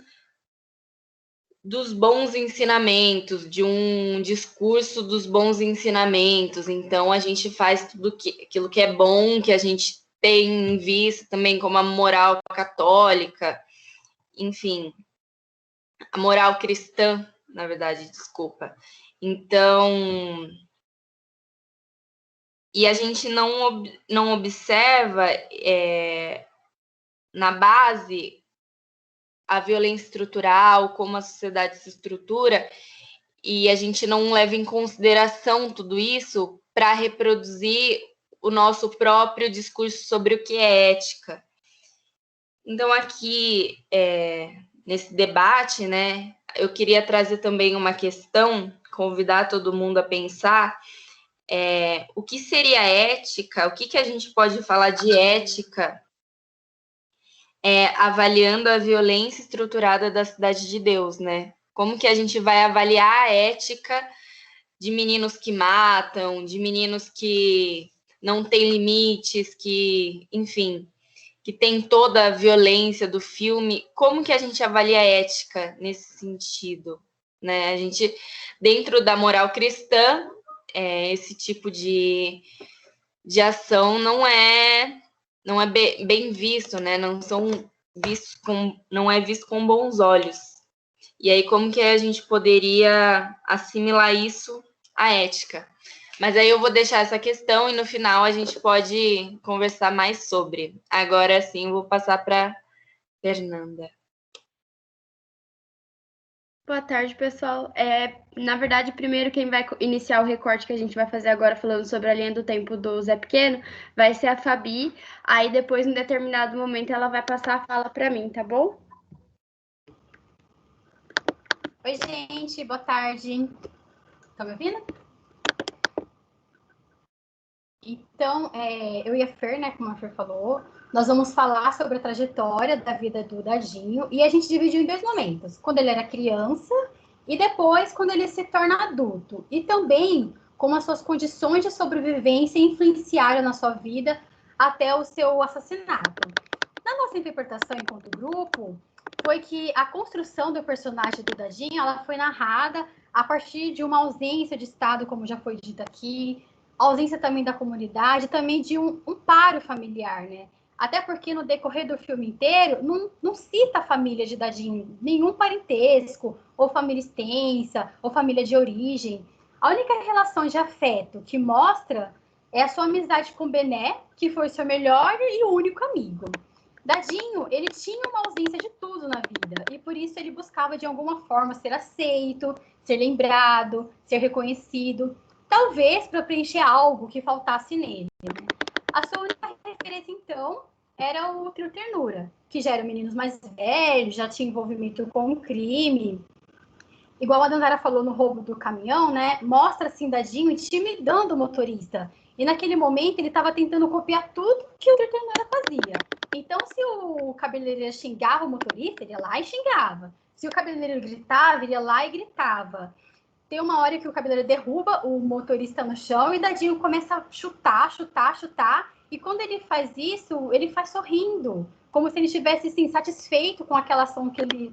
dos bons ensinamentos, de um discurso dos bons ensinamentos. Então, a gente faz aquilo que é bom, que a gente tem visto também como a moral católica, enfim, a moral cristã, na verdade, desculpa. Então, e a gente não observa na base a violência estrutural, como a sociedade se estrutura, e a gente não leva em consideração tudo isso para reproduzir o nosso próprio discurso sobre o que é ética. Então, aqui, nesse debate, né, eu queria trazer também uma questão, convidar todo mundo a pensar o que seria ética, o que a gente pode falar de ética avaliando a violência estruturada da Cidade de Deus, né? Como que a gente vai avaliar a ética de meninos que matam, de meninos que não têm limites, que, enfim, que tem toda a violência do filme? Como que a gente avalia a ética nesse sentido, né? A gente, dentro da moral cristã, esse tipo de ação não é bem visto, né? Não é visto com bons olhos. E aí, como que a gente poderia assimilar isso à ética? Mas aí eu vou deixar essa questão e no final a gente pode conversar mais sobre. Agora sim, eu vou passar para Fernanda. Boa tarde, pessoal. Na verdade, primeiro quem vai iniciar o recorte que a gente vai fazer agora falando sobre a linha do tempo do Zé Pequeno vai ser a Fabi. Aí depois, em determinado momento, ela vai passar a fala para mim, tá bom? Oi, gente, boa tarde. Estão me ouvindo? Então, eu e a Fer, né, como a Fer falou, nós vamos falar sobre a trajetória da vida do Dadinho e a gente dividiu em 2 momentos, quando ele era criança e depois quando ele se torna adulto. E também como as suas condições de sobrevivência influenciaram na sua vida até o seu assassinato. Na nossa interpretação enquanto grupo, foi que a construção do personagem do Dadinho, ela foi narrada a partir de uma ausência de Estado, como já foi dito aqui, ausência também da comunidade, também de um paro familiar, né? Até porque no decorrer do filme inteiro, não cita a família de Dadinho, nenhum parentesco, ou família extensa, ou família de origem. A única relação de afeto que mostra é a sua amizade com Bené, que foi seu melhor e único amigo. Dadinho, ele tinha uma ausência de tudo na vida, e por isso ele buscava de alguma forma ser aceito, ser lembrado, ser reconhecido, talvez para preencher algo que faltasse nele. Né? A sua única referência, então, era o Trio Ternura, que já eram meninos mais velhos, já tinha envolvimento com o crime. Igual a Dandara falou no roubo do caminhão, né? Mostra assim Dadinho intimidando o motorista. E naquele momento ele estava tentando copiar tudo que o Trio Ternura fazia. Então, se o cabeleireiro xingava o motorista, ele ia lá e xingava. Se o cabeleireiro gritava, ele ia lá e gritava. Tem uma hora que o cabeleireiro derruba o motorista no chão e Dadinho começa a chutar. E quando ele faz isso, ele faz sorrindo, como se ele estivesse assim, satisfeito com aquela ação que ele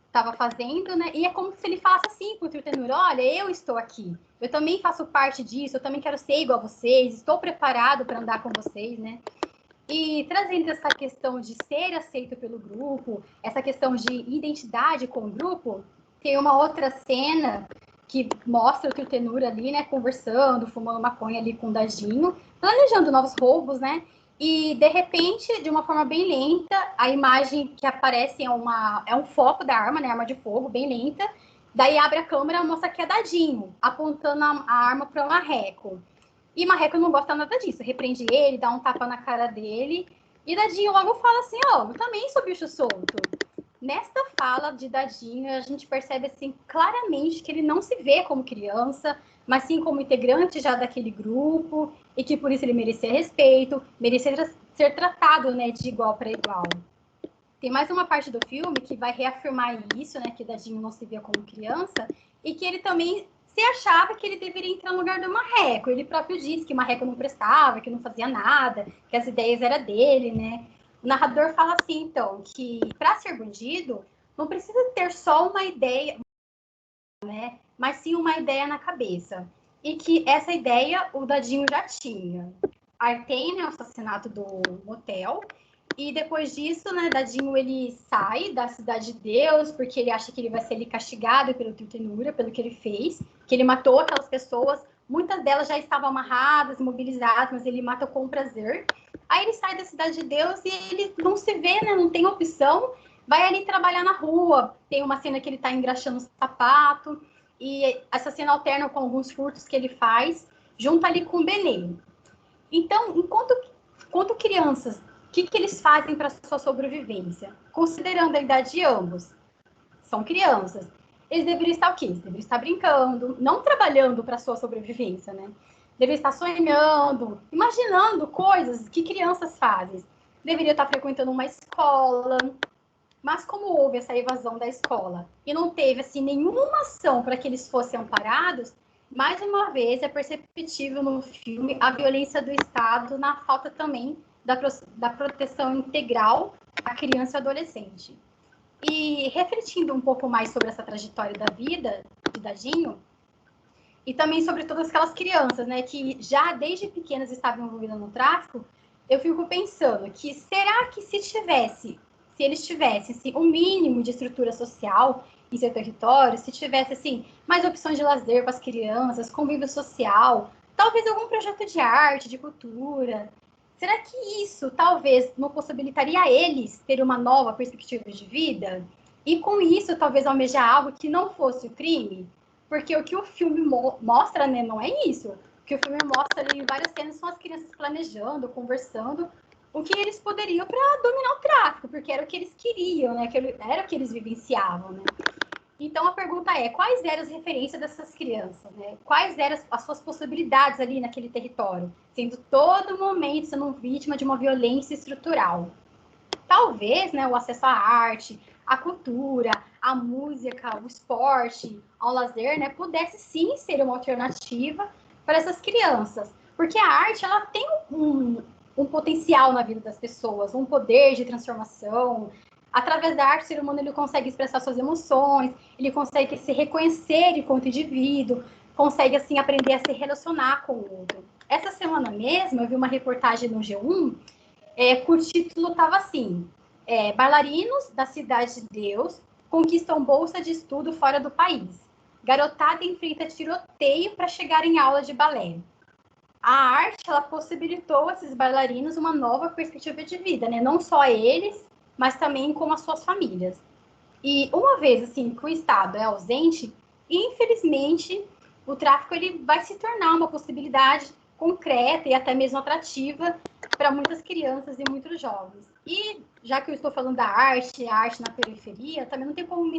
estava fazendo, né? E é como se ele falasse assim pro Trio Ternura: olha, eu estou aqui, eu também faço parte disso, eu também quero ser igual a vocês, estou preparado para andar com vocês, né? E trazendo essa questão de ser aceito pelo grupo, essa questão de identidade com o grupo, tem uma outra cena que mostra o Trio Ternura ali, né, conversando, fumando maconha ali com o Dadinho, planejando novos roubos, né? E, de repente, de uma forma bem lenta, a imagem que aparece é um foco da arma, né, arma de fogo, bem lenta. Daí abre a câmera e mostra que é Dadinho, apontando a arma para o Marreco. E Marreco não gosta nada disso, repreende ele, dá um tapa na cara dele. E Dadinho logo fala assim: ó, eu também sou bicho solto. Nesta fala de Dadinho, a gente percebe assim claramente que ele não se vê como criança, mas sim como integrante já daquele grupo, e que por isso ele merecia respeito, merecia ser tratado, né, de igual para igual. Tem mais uma parte do filme que vai reafirmar isso, né, que Dadinho não se vê como criança, e que ele também se achava que ele deveria entrar no lugar do Marreco. Ele próprio disse que o Marreco não prestava, que não fazia nada, que as ideias eram dele, né? O narrador fala assim, então, que para ser bandido, não precisa ter só uma ideia, né? Mas sim uma ideia na cabeça. E que essa ideia o Dadinho já tinha. Aí tem, né, o assassinato do motel. E depois disso, né, Dadinho ele sai da Cidade de Deus, porque ele acha que ele vai ser ali castigado pela Tritonura, pelo que ele fez, que ele matou aquelas pessoas, muitas delas já estavam amarradas, imobilizadas, mas ele mata com prazer. Aí ele sai da Cidade de Deus e ele não se vê, né, não tem opção, vai ali trabalhar na rua. Tem uma cena que ele está engraxando o sapato, e essa cena alterna com alguns furtos que ele faz, junto ali com o Benê. Então, enquanto crianças, o que eles fazem para sua sobrevivência? Considerando a idade de ambos, são crianças. Eles deveriam estar o quê? Eles deveriam estar brincando, não trabalhando para sua sobrevivência, né? Deveriam estar sonhando, imaginando coisas que crianças fazem. Deveriam estar frequentando uma escola. Mas como houve essa evasão da escola e não teve assim nenhuma ação para que eles fossem amparados, mais uma vez é perceptível no filme a violência do Estado na falta também da proteção integral à criança e adolescente. E refletindo um pouco mais sobre essa trajetória da vida de Dadinho, e também sobre todas aquelas crianças, né, que já desde pequenas estavam envolvidas no tráfico, eu fico pensando que será que se eles tivessem assim, um mínimo de estrutura social em seu território, se tivesse assim, mais opções de lazer para as crianças, convívio social, talvez algum projeto de arte, de cultura, será que isso talvez não possibilitaria a eles ter uma nova perspectiva de vida? E com isso, talvez almejar algo que não fosse o crime? Porque o que o filme mostra, né, não é isso. O que o filme mostra ali em várias cenas são as crianças planejando, conversando, o que eles poderiam para dominar o tráfico, porque era o que eles queriam, né? Era o que eles vivenciavam, né? Então a pergunta é, quais eram as referências dessas crianças, né? Quais eram as suas possibilidades ali naquele território, sendo todo momento sendo vítima de uma violência estrutural? Talvez, né, o acesso à arte, à cultura, à música, ao esporte, ao lazer, né, pudesse sim ser uma alternativa para essas crianças, porque a arte ela tem um potencial na vida das pessoas, um poder de transformação. Através da arte, o ser humano ele consegue expressar suas emoções, ele consegue se reconhecer enquanto indivíduo, consegue assim aprender a se relacionar com o outro. Essa semana mesmo, eu vi uma reportagem no G1, que o título estava assim, bailarinos da Cidade de Deus conquistam bolsa de estudo fora do país. Garotada enfrenta tiroteio para chegar em aula de balé. A arte, ela possibilitou a esses bailarinos uma nova perspectiva de vida, né? Não só eles, mas também com as suas famílias. E uma vez assim que o Estado é ausente, infelizmente, o tráfico ele vai se tornar uma possibilidade concreta e até mesmo atrativa para muitas crianças e muitos jovens. E já que eu estou falando da arte, a arte na periferia, também não tem como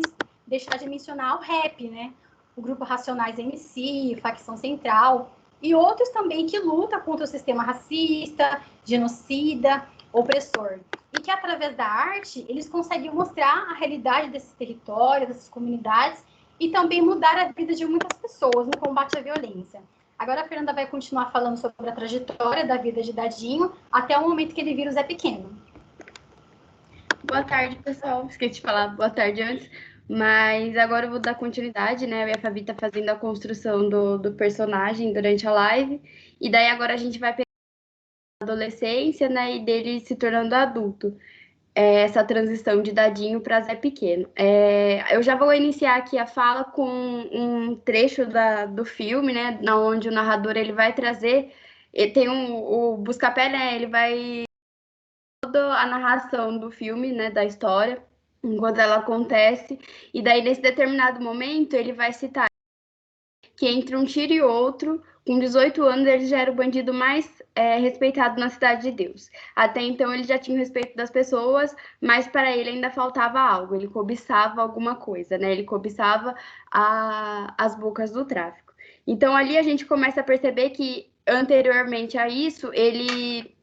deixar de mencionar o rap, né? O grupo Racionais MC, Facção Central, e outros também que lutam contra o sistema racista, genocida, opressor. E que através da arte, eles conseguem mostrar a realidade desses territórios, dessas comunidades, e também mudar a vida de muitas pessoas no combate à violência. Agora a Fernanda vai continuar falando sobre a trajetória da vida de Dadinho até o momento que ele vira o Zé Pequeno. Boa tarde, pessoal. Esqueci de falar boa tarde antes, mas agora eu vou dar continuidade, né? Eu e a Fabi tá fazendo a construção do personagem durante a live, e daí agora a gente vai pegar a adolescência, né? E dele se tornando adulto. Essa transição de Dadinho para Zé Pequeno. Eu já vou iniciar aqui a fala com um trecho do filme, né? Onde o narrador ele vai trazer, tem o Buscapé, né? Ele vai toda a narração do filme, né? Da história, enquanto ela acontece, e daí nesse determinado momento ele vai citar que entre um tiro e outro, com 18 anos, ele já era o bandido mais respeitado na Cidade de Deus. Até então, ele já tinha o respeito das pessoas, mas para ele ainda faltava algo, ele cobiçava alguma coisa, né? Ele cobiçava as bocas do tráfico. Então, ali a gente começa a perceber que, anteriormente a isso, ele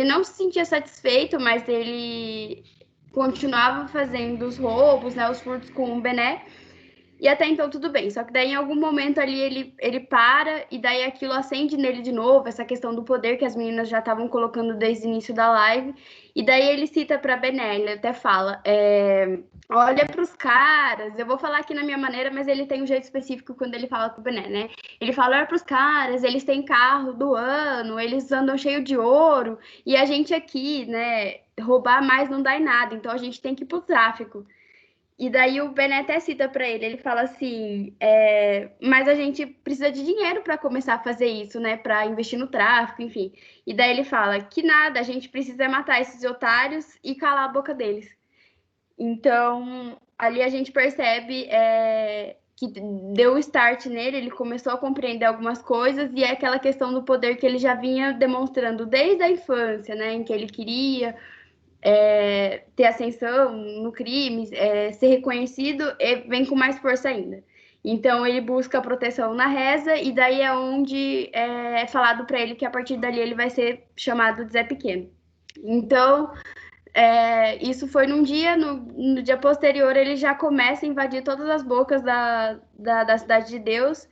não se sentia satisfeito, mas ele continuava fazendo os roubos, né, os furtos com o Bené. E até então tudo bem, só que daí em algum momento ali ele para e daí aquilo acende nele de novo, essa questão do poder que as meninas já estavam colocando desde o início da live. E daí ele cita para Bené, ele até fala, olha para os caras, eu vou falar aqui na minha maneira, mas ele tem um jeito específico quando ele fala pro Bené, né? Ele fala, olha para os caras, eles têm carro do ano, eles andam cheio de ouro, e a gente aqui, né, roubar mais não dá em nada, então a gente tem que ir pro tráfico. E daí o Bené até cita para ele fala assim, mas a gente precisa de dinheiro para começar a fazer isso, né, para investir no tráfico, enfim. E daí ele fala que nada, a gente precisa matar esses otários e calar a boca deles. Então, ali a gente percebe que deu o start nele, ele começou a compreender algumas coisas e é aquela questão do poder que ele já vinha demonstrando desde a infância, né, em que ele queria ter ascensão no crime, ser reconhecido, vem com mais força ainda. Então, ele busca proteção na reza, e daí é onde é falado para ele que a partir dali ele vai ser chamado de Zé Pequeno. Então, isso foi num dia, no dia posterior, ele já começa a invadir todas as bocas da Cidade de Deus,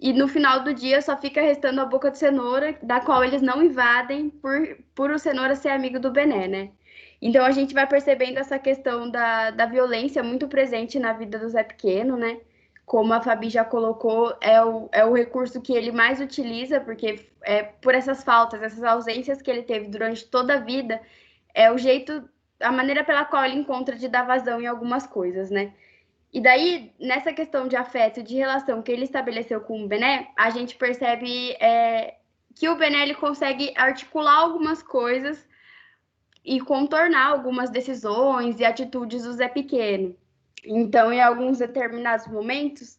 e no final do dia só fica restando a Boca de Cenoura, da qual eles não invadem por o Cenoura ser amigo do Bené, né? Então a gente vai percebendo essa questão da violência muito presente na vida do Zé Pequeno, né? Como a Fabi já colocou, é o recurso que ele mais utiliza, porque por essas faltas, essas ausências que ele teve durante toda a vida, é o jeito, a maneira pela qual ele encontra de dar vazão em algumas coisas, né? E daí, nessa questão de afeto, de relação que ele estabeleceu com o Bené, a gente percebe que o Bené ele consegue articular algumas coisas e contornar algumas decisões e atitudes do Zé Pequeno. Então, em alguns determinados momentos,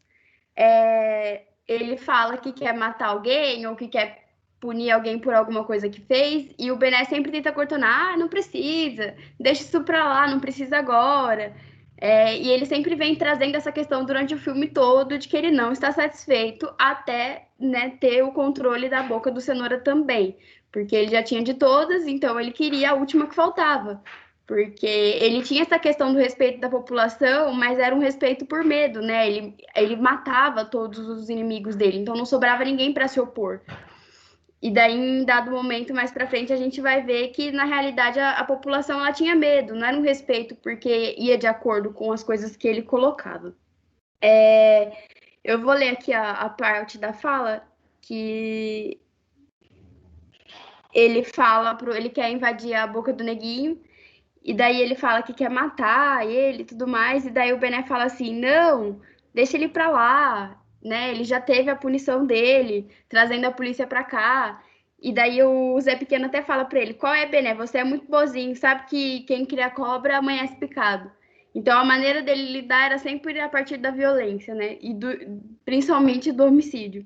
ele fala que quer matar alguém ou que quer punir alguém por alguma coisa que fez, e o Bené sempre tenta contornar, não precisa, deixa isso pra lá, não precisa agora. E ele sempre vem trazendo essa questão durante o filme todo de que ele não está satisfeito até, né, ter o controle da boca do Cenoura também, porque ele já tinha de todas, então ele queria a última que faltava, porque ele tinha essa questão do respeito da população, mas era um respeito por medo, né? Ele matava todos os inimigos dele, então não sobrava ninguém para se opor. E daí, em dado momento, mais para frente, a gente vai ver que, na realidade, a população ela tinha medo, não era um respeito porque ia de acordo com as coisas que ele colocava. Eu vou ler aqui a parte da fala que ele fala, ele quer invadir a boca do neguinho, e daí ele fala que quer matar ele e tudo mais, e daí o Bené fala assim, não, deixa ele pra lá, né? Ele já teve a punição dele, trazendo a polícia pra cá. E daí o Zé Pequeno até fala pra ele, qual é, Bené? Você é muito bozinho, sabe que quem cria cobra amanhece picado. Então a maneira dele lidar era sempre a partir da violência, né? E principalmente do homicídio.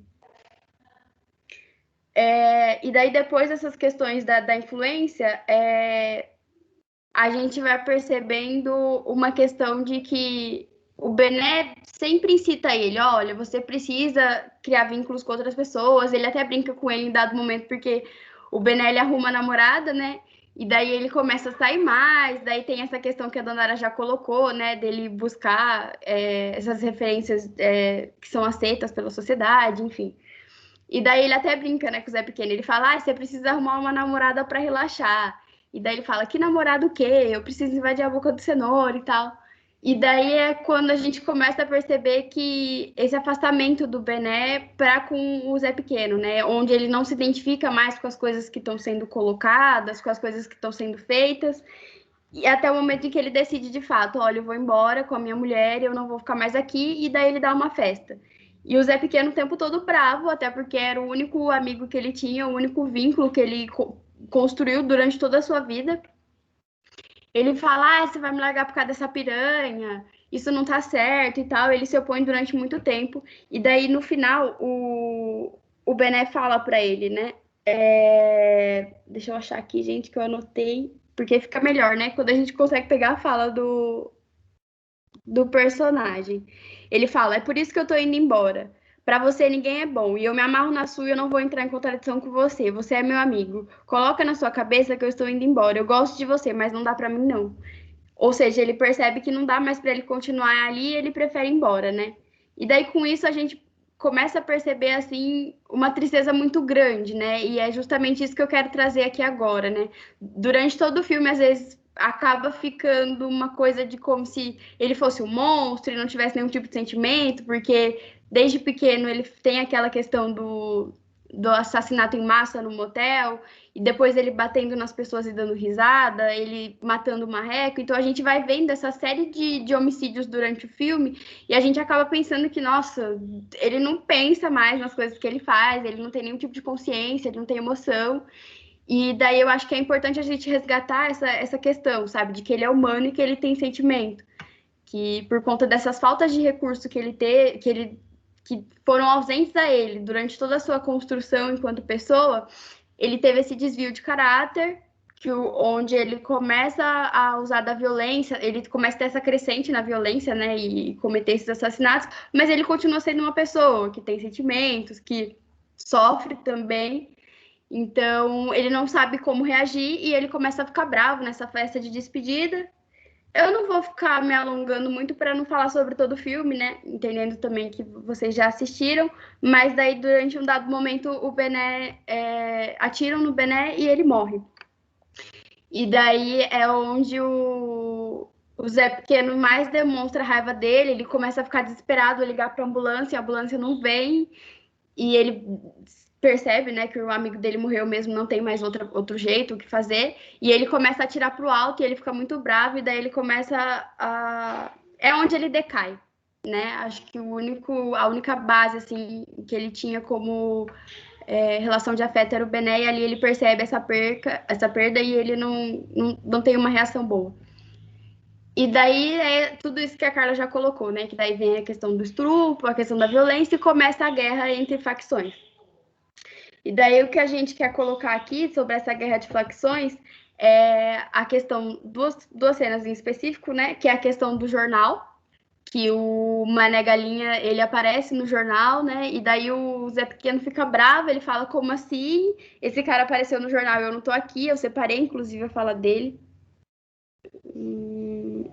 E daí depois dessas questões da influência, a gente vai percebendo uma questão de que o Bené sempre incita ele, olha, você precisa criar vínculos com outras pessoas, ele até brinca com ele em dado momento, porque o Bené, ele arruma a namorada, né, e daí ele começa a sair mais, daí tem essa questão que a Donara já colocou, né, dele buscar essas referências que são aceitas pela sociedade, enfim. E daí ele até brinca, né, com o Zé Pequeno, ele fala, você precisa arrumar uma namorada para relaxar. E daí ele fala, que namorado o quê? Eu preciso invadir a boca do Cenoura e tal. E daí é quando a gente começa a perceber que esse afastamento do Bené para com o Zé Pequeno, né? Onde ele não se identifica mais com as coisas que estão sendo colocadas, com as coisas que estão sendo feitas. E até o momento em que ele decide de fato, olha, eu vou embora com a minha mulher, eu não vou ficar mais aqui, e daí ele dá uma festa. E o Zé Pequeno o tempo todo bravo, até porque era o único amigo que ele tinha, o único vínculo que ele construiu durante toda a sua vida. Ele fala, você vai me largar por causa dessa piranha, isso não tá certo e tal. Ele se opõe durante muito tempo. E daí, no final, o Bené fala pra ele, né? Deixa eu achar aqui, gente, que eu anotei, porque fica melhor, né? Quando a gente consegue pegar a fala do personagem. Ele fala, é por isso que eu tô indo embora. Pra você ninguém é bom, e eu me amarro na sua e eu não vou entrar em contradição com você. Você é meu amigo. Coloca na sua cabeça que eu estou indo embora. Eu gosto de você, mas não dá pra mim, não. Ou seja, ele percebe que não dá mais pra ele continuar ali e ele prefere ir embora, né? E daí, com isso, a gente começa a perceber, assim, uma tristeza muito grande, né? E é justamente isso que eu quero trazer aqui agora, né? Durante todo o filme, às vezes, acaba ficando uma coisa de como se ele fosse um monstro e não tivesse nenhum tipo de sentimento, porque desde pequeno ele tem aquela questão do assassinato em massa no motel, e depois ele batendo nas pessoas e dando risada, ele matando o marreco. Então a gente vai vendo essa série de homicídios durante o filme, e a gente acaba pensando que, nossa, ele não pensa mais nas coisas que ele faz, ele não tem nenhum tipo de consciência, ele não tem emoção. E daí eu acho que é importante a gente resgatar essa questão, sabe? De que ele é humano e que ele tem sentimento. Que por conta dessas faltas de recurso que ele tem, que foram ausentes a ele durante toda a sua construção enquanto pessoa, ele teve esse desvio de caráter, onde ele começa a usar da violência, ele começa a ter essa crescente na violência, né, e cometer esses assassinatos, mas ele continua sendo uma pessoa que tem sentimentos, que sofre também, então ele não sabe como reagir e ele começa a ficar bravo nessa festa de despedida. Eu não vou ficar me alongando muito para não falar sobre todo o filme, né? Entendendo também que vocês já assistiram, mas daí durante um dado momento o Bené atiram no Bené e ele morre. E daí é onde o Zé Pequeno mais demonstra a raiva dele, ele começa a ficar desesperado, a ligar para a ambulância não vem, e ele percebe, né, que o amigo dele morreu mesmo, não tem mais outro jeito o que fazer, e ele começa a atirar pro alto, e ele fica muito bravo, e daí ele começa a... É onde ele decai, né? Acho que a única base, assim, que ele tinha como relação de afeto era o Bené, e ali ele percebe essa perda, e ele não tem uma reação boa. E daí é tudo isso que a Carla já colocou, né? Que daí vem a questão do estupro, a questão da violência, e começa a guerra entre facções. E daí o que a gente quer colocar aqui sobre essa guerra de facções é a questão, duas cenas em específico, né? Que é a questão do jornal, que o Mané Galinha, ele aparece no jornal, né? E daí o Zé Pequeno fica bravo, ele fala, como assim? Esse cara apareceu no jornal, eu não tô aqui, eu separei, inclusive, a fala dele.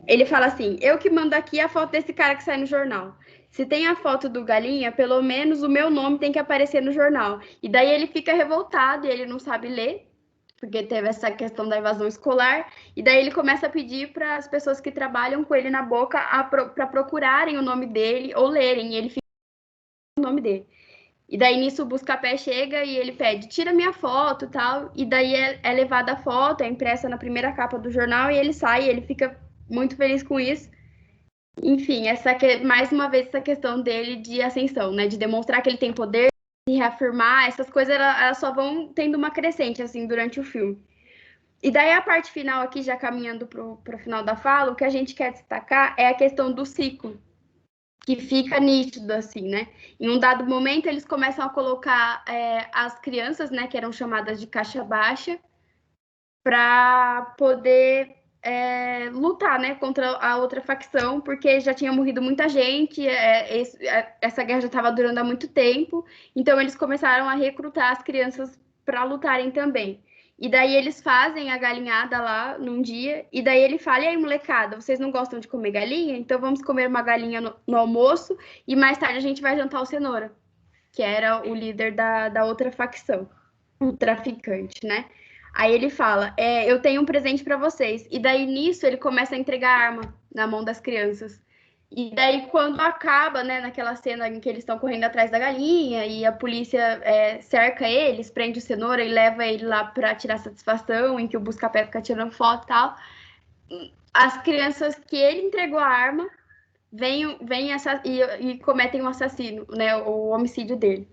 Ele fala assim, eu que mando aqui a foto desse cara que sai no jornal. Se tem a foto do Galinha, pelo menos o meu nome tem que aparecer no jornal. E daí ele fica revoltado e ele não sabe ler, porque teve essa questão da evasão escolar. E daí ele começa a pedir para as pessoas que trabalham com ele na boca para procurarem o nome dele ou lerem. E ele fica o nome dele. E daí nisso o Buscapé chega e ele pede, tira minha foto e tal. E daí é levada a foto, é impressa na primeira capa do jornal e ele sai, e ele fica muito feliz com isso. Enfim, mais uma vez essa questão dele de ascensão, né? De demonstrar que ele tem poder, de reafirmar, essas coisas elas só vão tendo uma crescente, assim, durante o filme. E daí a parte final aqui, já caminhando para o final da fala, o que a gente quer destacar é a questão do ciclo, que fica nítido, assim, né? Em um dado momento, eles começam a colocar as crianças, né, que eram chamadas de caixa baixa, para poder lutar, né, contra a outra facção, porque já tinha morrido muita gente, essa guerra já estava durando há muito tempo, então eles começaram a recrutar as crianças para lutarem também. E daí eles fazem a galinhada lá num dia, e daí ele fala, e aí, molecada, vocês não gostam de comer galinha? Então vamos comer uma galinha no almoço, e mais tarde a gente vai jantar o Cenoura, que era o líder da outra facção, o traficante, né? Aí ele fala, eu tenho um presente para vocês. E daí, nisso, ele começa a entregar arma na mão das crianças. E daí, quando acaba, né, naquela cena em que eles estão correndo atrás da galinha e a polícia cerca eles, prende o Cenoura e leva ele lá para tirar satisfação, em que o Buscapé fica tirando foto e tal, as crianças que ele entregou a arma vêm e cometem um assassino, né, o homicídio dele.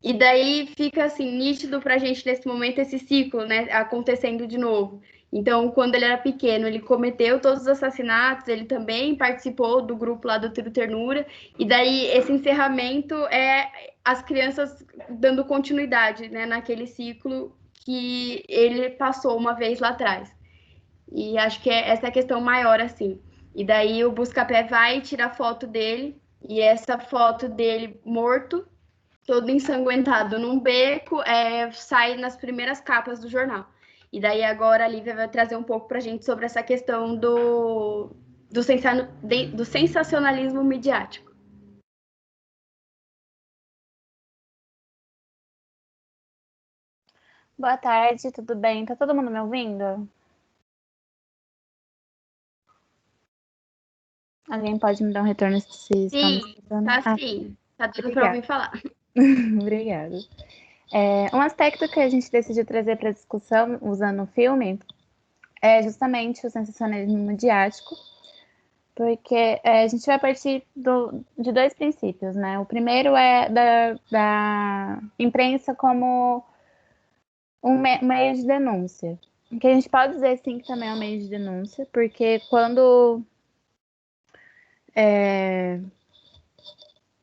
E daí fica assim, nítido pra gente nesse momento esse ciclo, né, acontecendo de novo. Então, quando ele era pequeno, ele cometeu todos os assassinatos, ele também participou do grupo lá do Tiro Ternura, e daí esse encerramento é as crianças dando continuidade, né, naquele ciclo que ele passou uma vez lá atrás. E acho que essa é a questão maior, assim. E daí o Buscapé vai tirar foto dele, e essa foto dele morto, todo ensanguentado num beco, sai nas primeiras capas do jornal. E daí agora a Lívia vai trazer um pouco para a gente sobre essa questão do sensacionalismo midiático. Boa tarde, tudo bem? Tá todo mundo me ouvindo? Alguém pode me dar um retorno se estão me Sim, escutando? tá sim. Tá tudo pra obrigada. ouvir falar. Obrigada. Um aspecto que a gente decidiu trazer para discussão usando o filme é justamente o sensacionalismo midiático, porque a gente vai partir de dois princípios, né? O primeiro é da imprensa como meio de denúncia. Que a gente pode dizer sim que também é um meio de denúncia, porque quando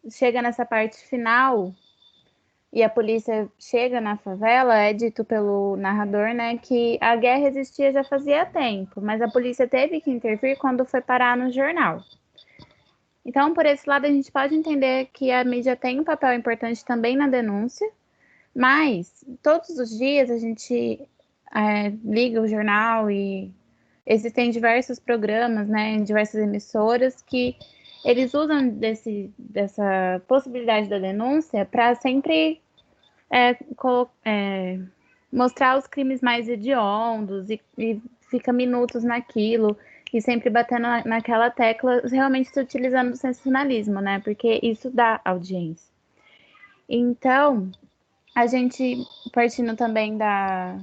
chega nessa parte final e a polícia chega na favela, é dito pelo narrador, né, que a guerra existia já fazia tempo, mas a polícia teve que intervir quando foi parar no jornal. Então, por esse lado, a gente pode entender que a mídia tem um papel importante também na denúncia, mas todos os dias a gente liga o jornal e existem diversos programas, né, em diversas emissoras que eles usam dessa possibilidade da denúncia para sempre mostrar os crimes mais hediondos e fica minutos naquilo e sempre batendo naquela tecla, realmente se utilizando do sensacionalismo, né? Porque isso dá audiência. Então, a gente partindo também da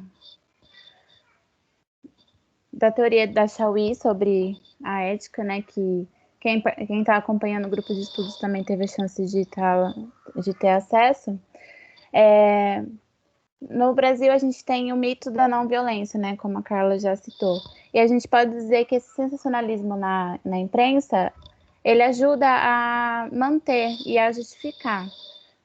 teoria da Chauí sobre a ética, né? Que quem está acompanhando o grupo de estudos também teve a chance de ter acesso. No Brasil, a gente tem o mito da não violência, né? Como a Carla já citou. E a gente pode dizer que esse sensacionalismo na imprensa, ele ajuda a manter e a justificar.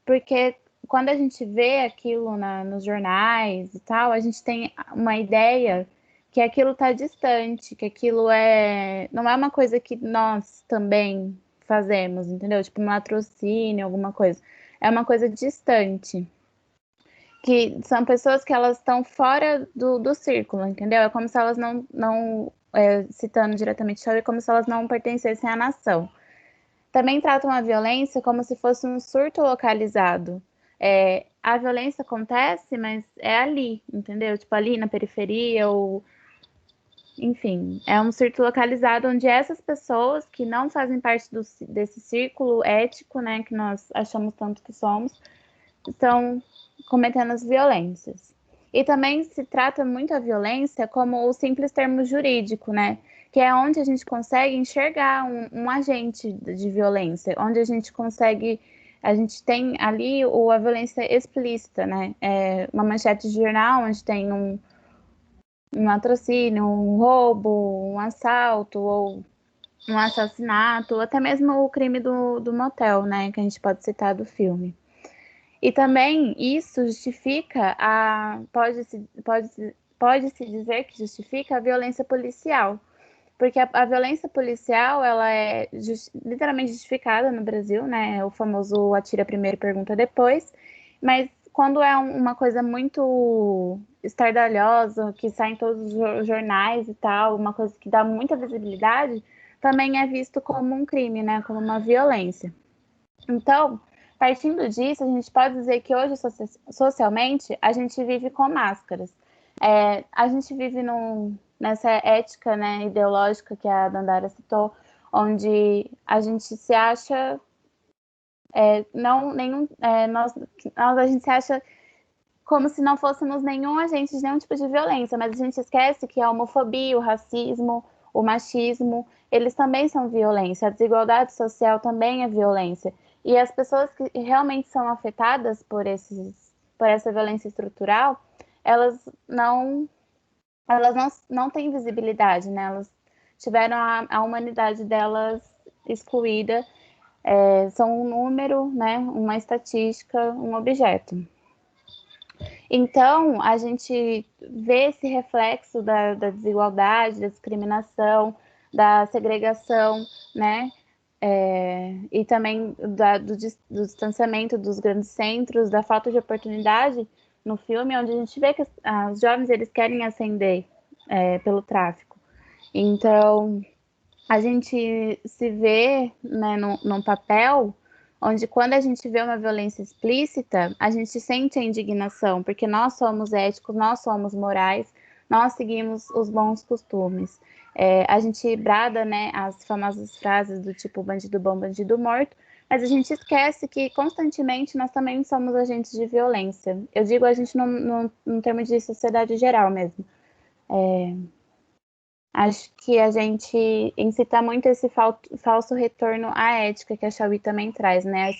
Porque quando a gente vê aquilo nos jornais e tal, a gente tem uma ideia que aquilo está distante, que aquilo não é uma coisa que nós também fazemos, entendeu? Tipo um latrocínio, alguma coisa. É uma coisa distante. Que são pessoas que elas estão fora do círculo, entendeu? É como se elas citando diretamente Chauí, é como se elas não pertencessem à nação. Também tratam a violência como se fosse um surto localizado. A violência acontece, mas é ali, entendeu? Tipo, ali na periferia, ou enfim, é um surto localizado onde essas pessoas que não fazem parte desse círculo ético, né, que nós achamos tanto que somos, estão cometendo as violências. E também se trata muito a violência como o simples termo jurídico, né? Que é onde a gente consegue enxergar um agente de violência, onde a gente tem ali a violência explícita, né? Uma manchete de jornal onde tem um latrocínio, um roubo, um assalto ou um assassinato, ou até mesmo o crime do motel, né? Que a gente pode citar do filme. E também isso justifica pode-se dizer que justifica a violência policial, porque a violência policial ela é literalmente justificada no Brasil, né? O famoso atira primeiro, pergunta depois, mas quando é uma coisa muito estardalhosa, que sai em todos os jornais e tal, uma coisa que dá muita visibilidade, também é visto como um crime, né? Como uma violência. Então, partindo disso, a gente pode dizer que hoje, socialmente, a gente vive com máscaras. A gente vive nessa ética, né, ideológica que a Dandara citou, onde a gente se acha a gente se acha como se não fôssemos nenhum agente de nenhum tipo de violência, mas a gente esquece que a homofobia, o racismo, o machismo, eles também são violência, a desigualdade social também é violência. E as pessoas que realmente são afetadas por essa violência estrutural, elas não têm visibilidade, né? Elas tiveram a humanidade delas excluída, são um número, né? Uma estatística, um objeto. Então, a gente vê esse reflexo da desigualdade, da discriminação, da segregação, né? E também do distanciamento dos grandes centros, da falta de oportunidade no filme, onde a gente vê que os jovens eles querem ascender pelo tráfico. Então, a gente se vê, né, num papel onde quando a gente vê uma violência explícita, a gente sente a indignação, porque nós somos éticos, nós somos morais, nós seguimos os bons costumes. A gente brada, né, as famosas frases do tipo bandido bom, bandido morto, mas a gente esquece que constantemente nós também somos agentes de violência. Eu digo a gente num termo de sociedade geral mesmo. Acho que a gente incita muito esse falso retorno à ética que a Chauí também traz, né?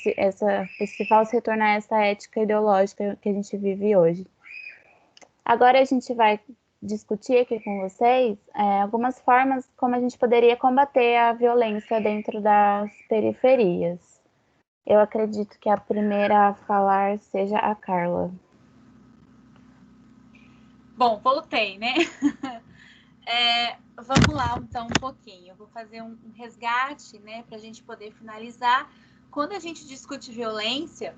Esse falso retorno a essa ética ideológica que a gente vive hoje. Agora a gente vai discutir aqui com vocês algumas formas como a gente poderia combater a violência dentro das periferias. Eu acredito que a primeira a falar seja a Carla. Bom, voltei, né? Vamos lá, então, um pouquinho. Eu vou fazer um resgate, né, para a gente poder finalizar. Quando a gente discute violência,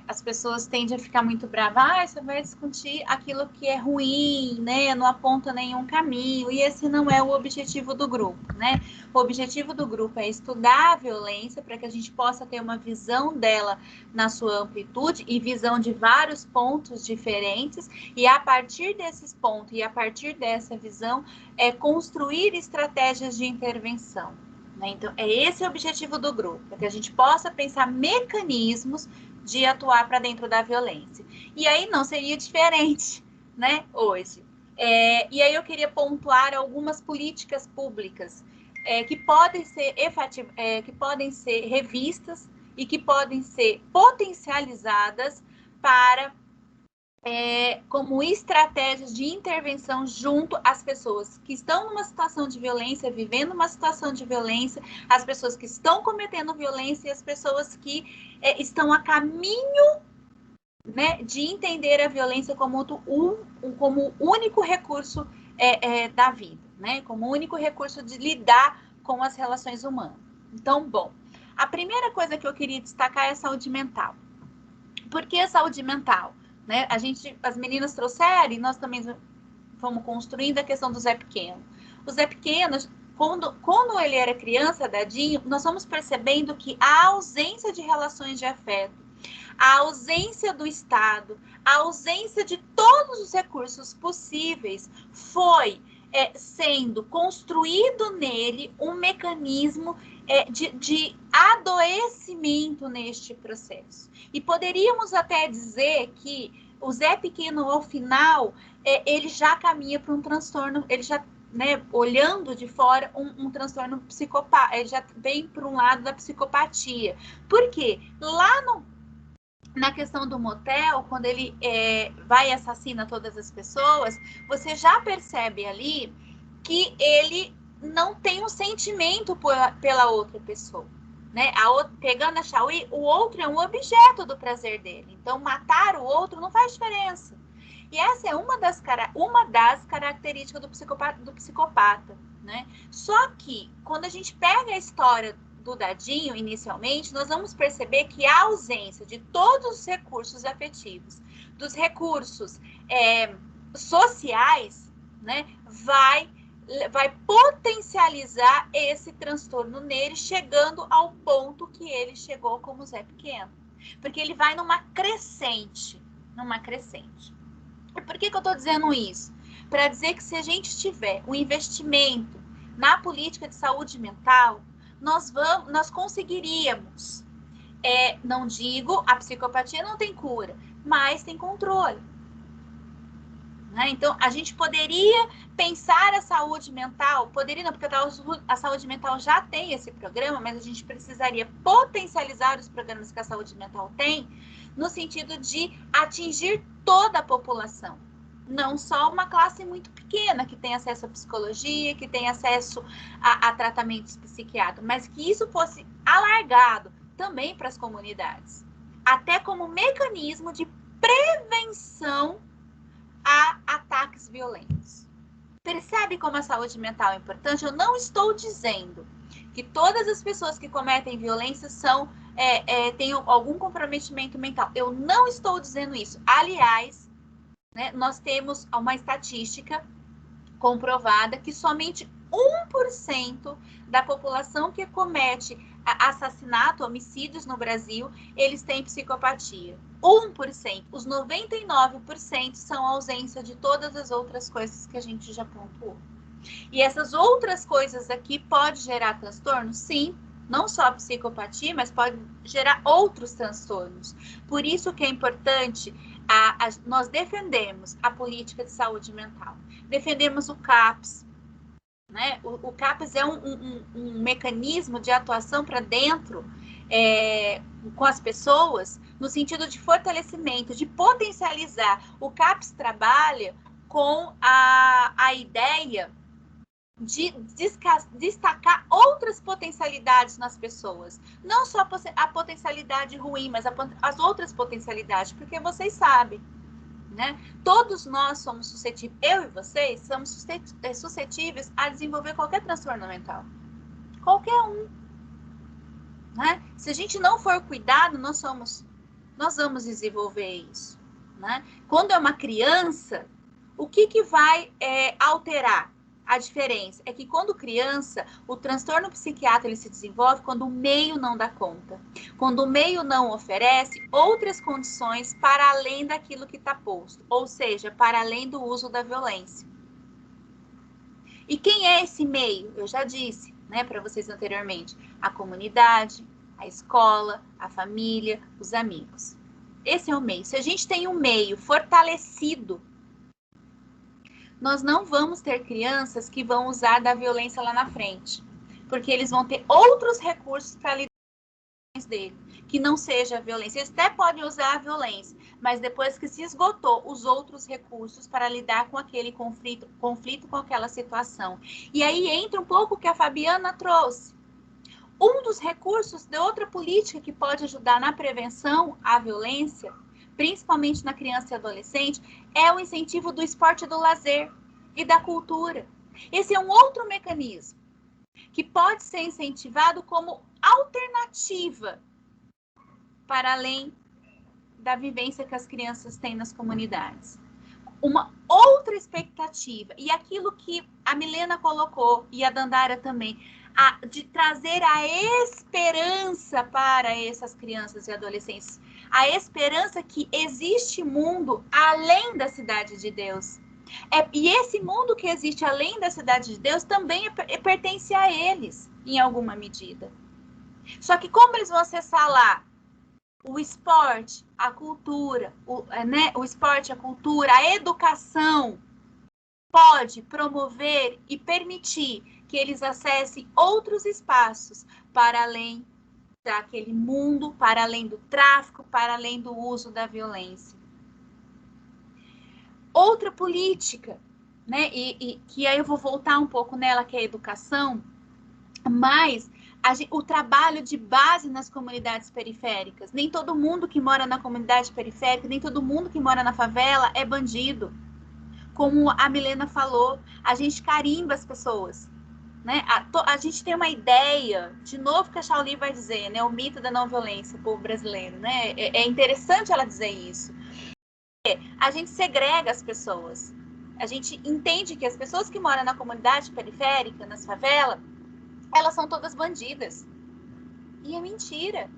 as pessoas tendem a ficar muito bravas. Você vai discutir aquilo que é ruim, né? Não aponta nenhum caminho. E esse não é o objetivo do grupo, né? O objetivo do grupo é estudar a violência para que a gente possa ter uma visão dela na sua amplitude e visão de vários pontos diferentes. E a partir desses pontos e a partir dessa visão, construir estratégias de intervenção. Então, esse o objetivo do grupo, para que a gente possa pensar mecanismos de atuar para dentro da violência. E aí não seria diferente, né, hoje. E aí eu queria pontuar algumas políticas públicas que podem ser que podem ser revistas e que podem ser potencializadas para como estratégias de intervenção junto às pessoas que estão numa situação de violência, vivendo uma situação de violência, as pessoas que estão cometendo violência e as pessoas que estão a caminho, né, de entender a violência como único recurso da vida, né, como único recurso de lidar com as relações humanas. Então, bom, a primeira coisa que eu queria destacar é a saúde mental. Por que a saúde mental? Né? As meninas trouxeram e nós também fomos construindo a questão do Zé Pequeno. O Zé Pequeno, quando ele era criança, dadinho, nós vamos percebendo que a ausência de relações de afeto, a ausência do Estado, a ausência de todos os recursos possíveis foi sendo construído nele um mecanismo de adoecimento neste processo. E poderíamos até dizer que o Zé Pequeno, ao final, ele já caminha para um transtorno, ele já, né, olhando de fora, um transtorno psicopata, ele já vem para um lado da psicopatia. Por quê? Lá na questão do motel, quando ele vai e assassina todas as pessoas, você já percebe ali que ele não tem um sentimento pela outra pessoa, né? Pegando a Chauí, o outro é um objeto do prazer dele. Então, matar o outro não faz diferença. E essa é uma das características do psicopata, né? Só que, quando a gente pega a história do Dadinho, inicialmente, nós vamos perceber que a ausência de todos os recursos afetivos, dos recursos sociais, né, vai potencializar esse transtorno nele, chegando ao ponto que ele chegou como Zé Pequeno. Porque ele vai numa crescente. E por que eu estou dizendo isso? Para dizer que se a gente tiver um investimento na política de saúde mental, nós conseguiríamos, não digo, a psicopatia não tem cura, mas tem controle. Né? Então, a gente poderia pensar a saúde mental, poderia não, porque a saúde mental já tem esse programa, mas a gente precisaria potencializar os programas que a saúde mental tem, no sentido de atingir toda a população. Não só uma classe muito pequena que tem acesso à psicologia, que tem acesso a tratamentos psiquiátricos, mas que isso fosse alargado também para as comunidades, até como mecanismo de prevenção a ataques violentos. Percebe como a saúde mental é importante? Eu não estou dizendo que todas as pessoas que cometem violência têm algum comprometimento mental. Eu não estou dizendo isso. Aliás, né, nós temos uma estatística comprovada que somente 1% da população que comete assassinato, homicídios no Brasil, eles têm psicopatia. 1%, os 99% são ausência de todas as outras coisas que a gente já pontuou. E essas outras coisas aqui pode gerar transtorno? Sim, não só a psicopatia, mas pode gerar outros transtornos. Por isso que é importante nós defendemos a política de saúde mental. Defendemos o CAPS, né? O CAPS é um mecanismo de atuação para dentro com as pessoas, no sentido de fortalecimento, de potencializar. O CAPS trabalha com a ideia de destacar outras potencialidades nas pessoas. Não só a potencialidade ruim, mas as outras potencialidades, porque vocês sabem, né? Todos nós somos suscetíveis, eu e vocês, somos suscetíveis a desenvolver qualquer transtorno mental. Qualquer um. Né? Se a gente não for cuidado, nós vamos desenvolver isso. Né? Quando é uma criança, o que vai alterar? A diferença é que quando criança, o transtorno psiquiátrico ele se desenvolve quando o meio não dá conta. Quando o meio não oferece outras condições para além daquilo que está posto. Ou seja, para além do uso da violência. E quem é esse meio? Eu já disse, né, para vocês anteriormente. A comunidade, a escola, a família, os amigos. Esse é o meio. Se a gente tem um meio fortalecido, nós não vamos ter crianças que vão usar da violência lá na frente, porque eles vão ter outros recursos para lidar com os dele, que não seja a violência. Eles até podem usar a violência, mas depois que se esgotou os outros recursos para lidar com aquele conflito com aquela situação. E aí entra um pouco o que a Fabiana trouxe. Um dos recursos de outra política que pode ajudar na prevenção à violência, principalmente na criança e adolescente, é o incentivo do esporte e do lazer e da cultura. Esse é um outro mecanismo que pode ser incentivado como alternativa para além da vivência que as crianças têm nas comunidades. Uma outra expectativa, e aquilo que a Milena colocou, e a Dandara também, de trazer a esperança para essas crianças e adolescentes. A esperança que existe mundo além da cidade de Deus. E esse mundo que existe além da cidade de Deus também pertence a eles, em alguma medida. Só que como eles vão acessar lá? O esporte, a cultura, o esporte, a cultura, a educação pode promover e permitir que eles acessem outros espaços para além daquele mundo, para além do tráfico, para além do uso da violência. Outra política, né, e que aí eu vou voltar um pouco nela, que é a educação, mas o trabalho de base nas comunidades periféricas. Nem todo mundo que mora na comunidade periférica, nem todo mundo que mora na favela é bandido. Como a Milena falou, a gente carimba as pessoas. Né? A gente tem uma ideia, de novo que a Shaoli vai dizer, né? O mito da não violência, o povo brasileiro. Né? É interessante ela dizer isso. A gente segrega as pessoas. A gente entende que as pessoas que moram na comunidade periférica, nas favelas, elas são todas bandidas. E é mentira.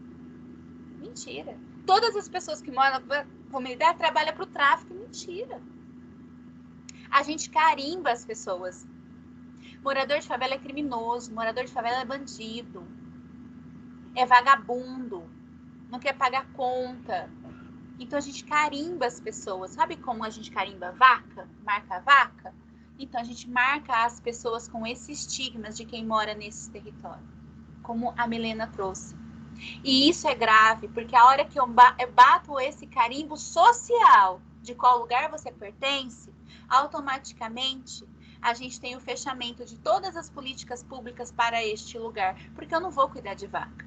Mentira. Todas as pessoas que moram na comunidade trabalham para o tráfico. Mentira. A gente carimba as pessoas. Morador de favela é criminoso. Morador de favela é bandido. É vagabundo. Não quer pagar conta. Então a gente carimba as pessoas. Sabe como a gente carimba vaca? Marca a vaca? Então, a gente marca as pessoas com esses estigmas de quem mora nesse território, como a Milena trouxe. E isso é grave, porque a hora que eu bato esse carimbo social de qual lugar você pertence, automaticamente a gente tem o fechamento de todas as políticas públicas para este lugar, porque eu não vou cuidar de vaca.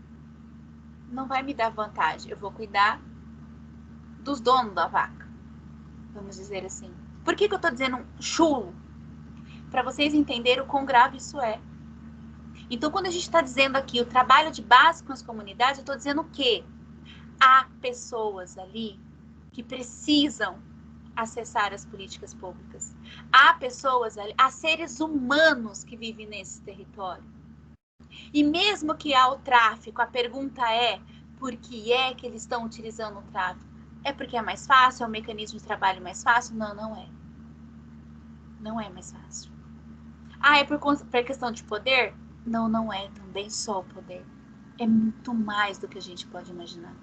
Não vai me dar vantagem, eu vou cuidar dos donos da vaca, vamos dizer assim. Por que eu estou dizendo chulo? Para vocês entenderem o quão grave isso é. Então, quando a gente está dizendo aqui o trabalho de base com as comunidades, eu estou dizendo o quê? Há pessoas ali que precisam acessar as políticas públicas. Há pessoas ali, há seres humanos que vivem nesse território. E mesmo que há o tráfico, a pergunta é, por que é que eles estão utilizando o tráfico? É porque é mais fácil? É um mecanismo de trabalho mais fácil? Não, não é. Não é mais fácil. Ah, é por questão de poder? Não, não é também só o poder. É muito mais do que a gente pode imaginar.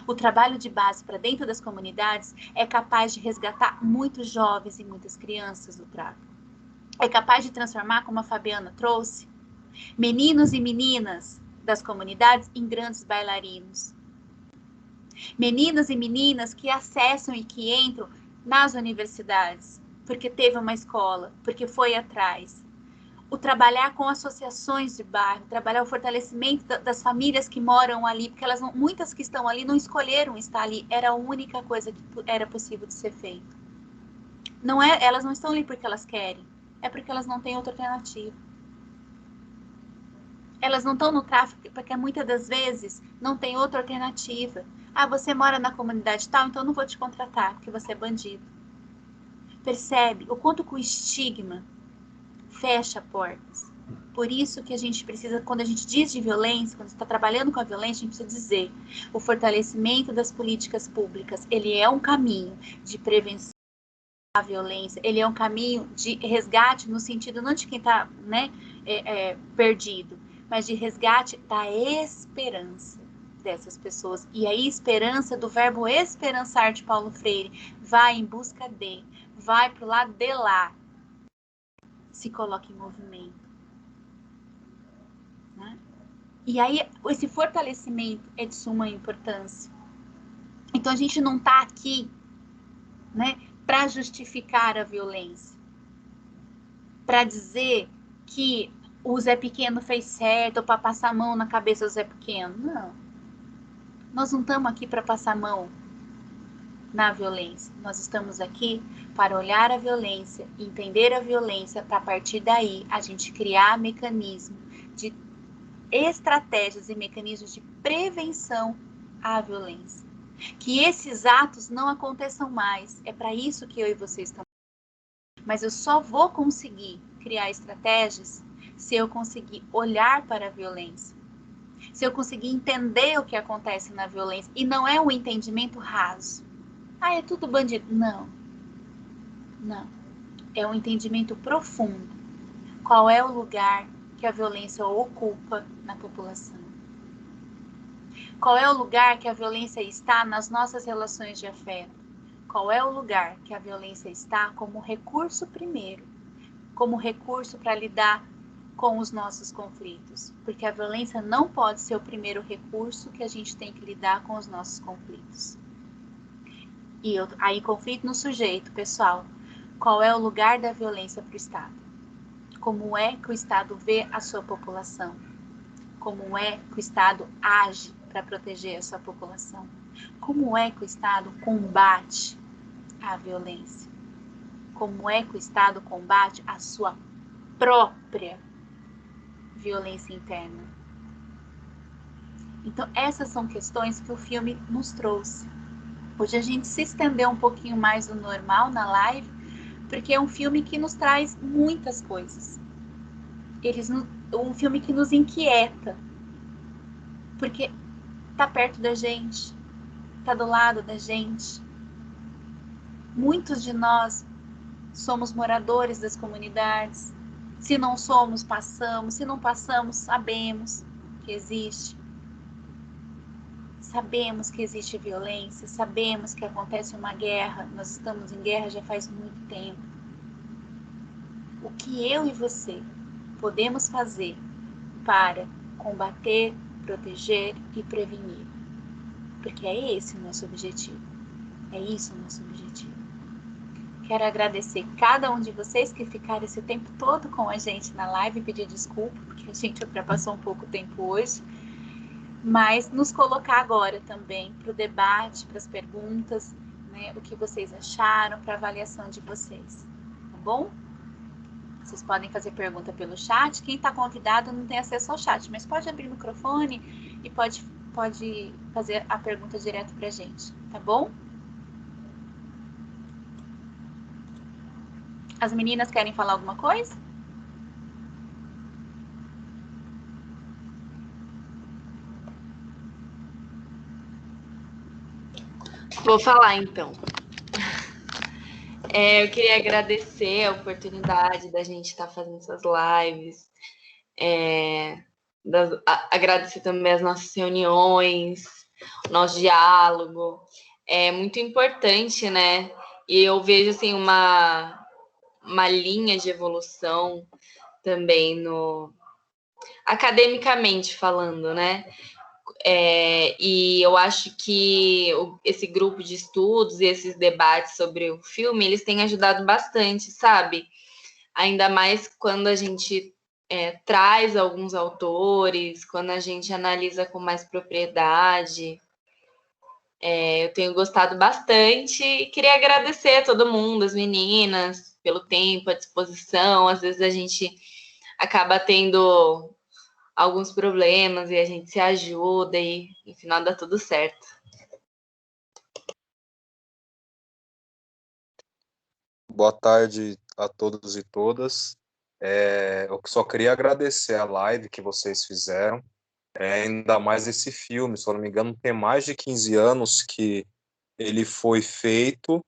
O trabalho de base para dentro das comunidades é capaz de resgatar muitos jovens e muitas crianças do tráfico. É capaz de transformar, como a Fabiana trouxe, meninos e meninas das comunidades em grandes bailarinos. Meninos e meninas que acessam e que entram nas universidades, porque teve uma escola, porque foi atrás. O trabalhar com associações de bairro, trabalhar o fortalecimento das famílias que moram ali, porque elas muitas que estão ali não escolheram estar ali, era a única coisa que era possível de ser feito. Não é, elas não estão ali porque elas querem, é porque elas não têm outra alternativa. Elas não estão no tráfico porque muitas das vezes não tem outra alternativa. Ah, você mora na comunidade tal, então eu não vou te contratar porque você é bandido. Percebe o quanto que o estigma fecha portas. Por isso que a gente precisa, quando a gente diz de violência, quando está trabalhando com a violência, a gente precisa dizer o fortalecimento das políticas públicas, ele é um caminho de prevenção à violência, ele é um caminho de resgate no sentido não de quem está perdido, mas de resgate da esperança dessas pessoas. E aí, esperança, do verbo esperançar de Paulo Freire, vai em busca de, vai para o lado de lá, se coloca em movimento. Né? E aí, esse fortalecimento é de suma importância. Então, a gente não está aqui, né, para justificar a violência, para dizer que o Zé Pequeno fez certo, ou para passar a mão na cabeça do Zé Pequeno. Não. Nós não estamos aqui para passar a mão na violência. Nós estamos aqui para olhar a violência, entender a violência, para a partir daí a gente criar mecanismos de estratégias e mecanismos de prevenção à violência. Que esses atos não aconteçam mais. É para isso que eu e você estamos. Mas eu só vou conseguir criar estratégias se eu conseguir olhar para a violência. Se eu conseguir entender o que acontece na violência. E não é um entendimento raso. Ah, é tudo bandido. Não. Não. É um entendimento profundo. Qual é o lugar que a violência ocupa na população? Qual é o lugar que a violência está nas nossas relações de afeto? Qual é o lugar que a violência está como recurso primeiro? Como recurso para lidar com os nossos conflitos? Porque a violência não pode ser o primeiro recurso que a gente tem que lidar com os nossos conflitos. E aí, conflito no sujeito, pessoal. Qual é o lugar da violência para o Estado? Como é que o Estado vê a sua população? Como é que o Estado age para proteger a sua população? Como é que o Estado combate a violência? Como é que o Estado combate a sua própria violência interna? Então, essas são questões que o filme nos trouxe. Hoje a gente se estendeu um pouquinho mais do normal na live, porque é um filme que nos traz muitas coisas. Um filme que nos inquieta, porque está perto da gente, está do lado da gente. Muitos de nós somos moradores das comunidades. Se não somos, passamos. Se não passamos, sabemos que existe. Sabemos que existe violência, sabemos que acontece uma guerra. Nós estamos em guerra já faz muito tempo. O que eu e você podemos fazer para combater, proteger e prevenir? Porque é esse o nosso objetivo. É isso o nosso objetivo. Quero agradecer cada um de vocês que ficaram esse tempo todo com a gente na live, pedir desculpa, porque a gente ultrapassou um pouco o tempo hoje, mas nos colocar agora também para o debate, para as perguntas, né, o que vocês acharam, para a avaliação de vocês, tá bom? Vocês podem fazer pergunta pelo chat, quem está convidado não tem acesso ao chat, mas pode abrir o microfone e pode fazer a pergunta direto para a gente, tá bom? As meninas querem falar alguma coisa? Vou falar então. Eu queria agradecer a oportunidade da gente estar fazendo essas lives, agradecer também as nossas reuniões, o nosso diálogo. É muito importante, né? E eu vejo assim uma linha de evolução também academicamente falando, né? E eu acho que esse grupo de estudos e esses debates sobre o filme, eles têm ajudado bastante, sabe? Ainda mais quando a gente traz alguns autores, quando a gente analisa com mais propriedade. Eu tenho gostado bastante e queria agradecer a todo mundo, as meninas, pelo tempo, a disposição. Às vezes a gente acaba tendo alguns problemas e a gente se ajuda e no final dá tudo certo. Boa tarde a todos e todas. Eu só queria agradecer a live que vocês fizeram, ainda mais esse filme, se eu não me engano, tem mais de 15 anos que ele foi feito,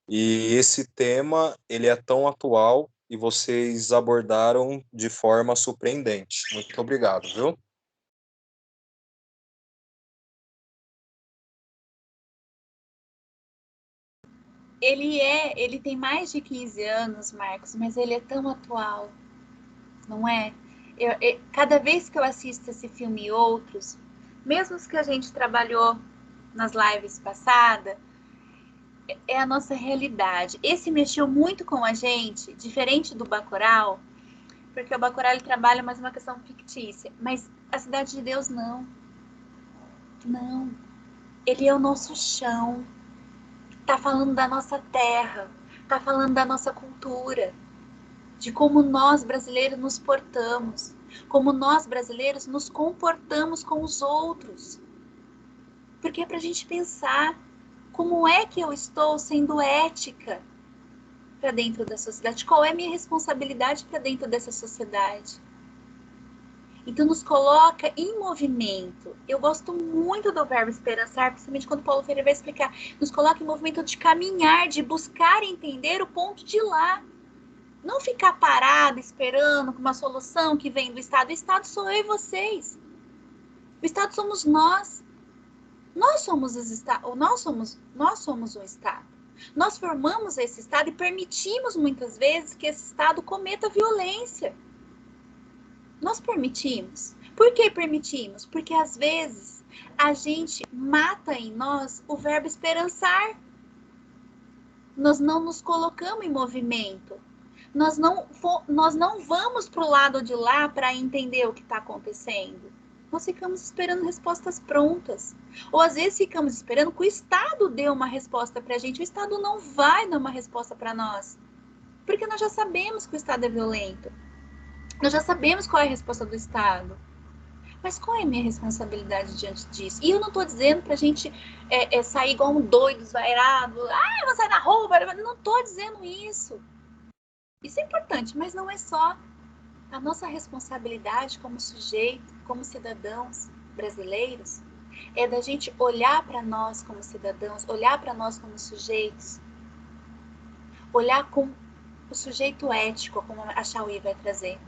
e esse tema ele é tão atual e vocês abordaram de forma surpreendente. Muito obrigado, viu? Ele tem mais de 15 anos, Marcos, mas ele é tão atual, não é? Cada vez que eu assisto esse filme e outros, mesmo os que a gente trabalhou nas lives passadas, é a nossa realidade. Esse mexeu muito com a gente, diferente do Bacurau, porque o Bacurau ele trabalha mais uma questão fictícia, mas a Cidade de Deus não. Não. Ele é o nosso chão. Tá falando da nossa terra, tá falando da nossa cultura, de como nós brasileiros nos portamos, como nós brasileiros nos comportamos com os outros. Porque é pra gente pensar como é que eu estou sendo ética para dentro da sociedade, qual é a minha responsabilidade para dentro dessa sociedade. Então nos coloca em movimento. Eu gosto muito do verbo esperançar, principalmente quando Paulo Freire vai explicar. Nos coloca em movimento de caminhar, de buscar entender o ponto de lá. Não ficar parado esperando uma solução que vem do Estado. O Estado sou eu e vocês. O Estado somos nós. Nós somos o Estado. Nós formamos esse Estado e permitimos muitas vezes que esse Estado cometa violência. Nós permitimos. Por que permitimos? Porque às vezes a gente mata em nós o verbo esperançar. Nós não nos colocamos em movimento. Nós não vamos para o lado de lá para entender o que está acontecendo. Nós ficamos esperando respostas prontas. Ou às vezes ficamos esperando que o Estado dê uma resposta para a gente. O Estado não vai dar uma resposta para nós. Porque nós já sabemos que o Estado é violento. Nós já sabemos qual é a resposta do Estado. Mas qual é a minha responsabilidade diante disso? E eu não estou dizendo para a gente sair igual um doido, desvairado. Eu vou sair na rua. Não estou dizendo isso. Isso é importante, mas não é só. A nossa responsabilidade como sujeito, como cidadãos brasileiros, é da gente olhar para nós como cidadãos, olhar para nós como sujeitos, olhar com o sujeito ético, como a Chauí vai trazer,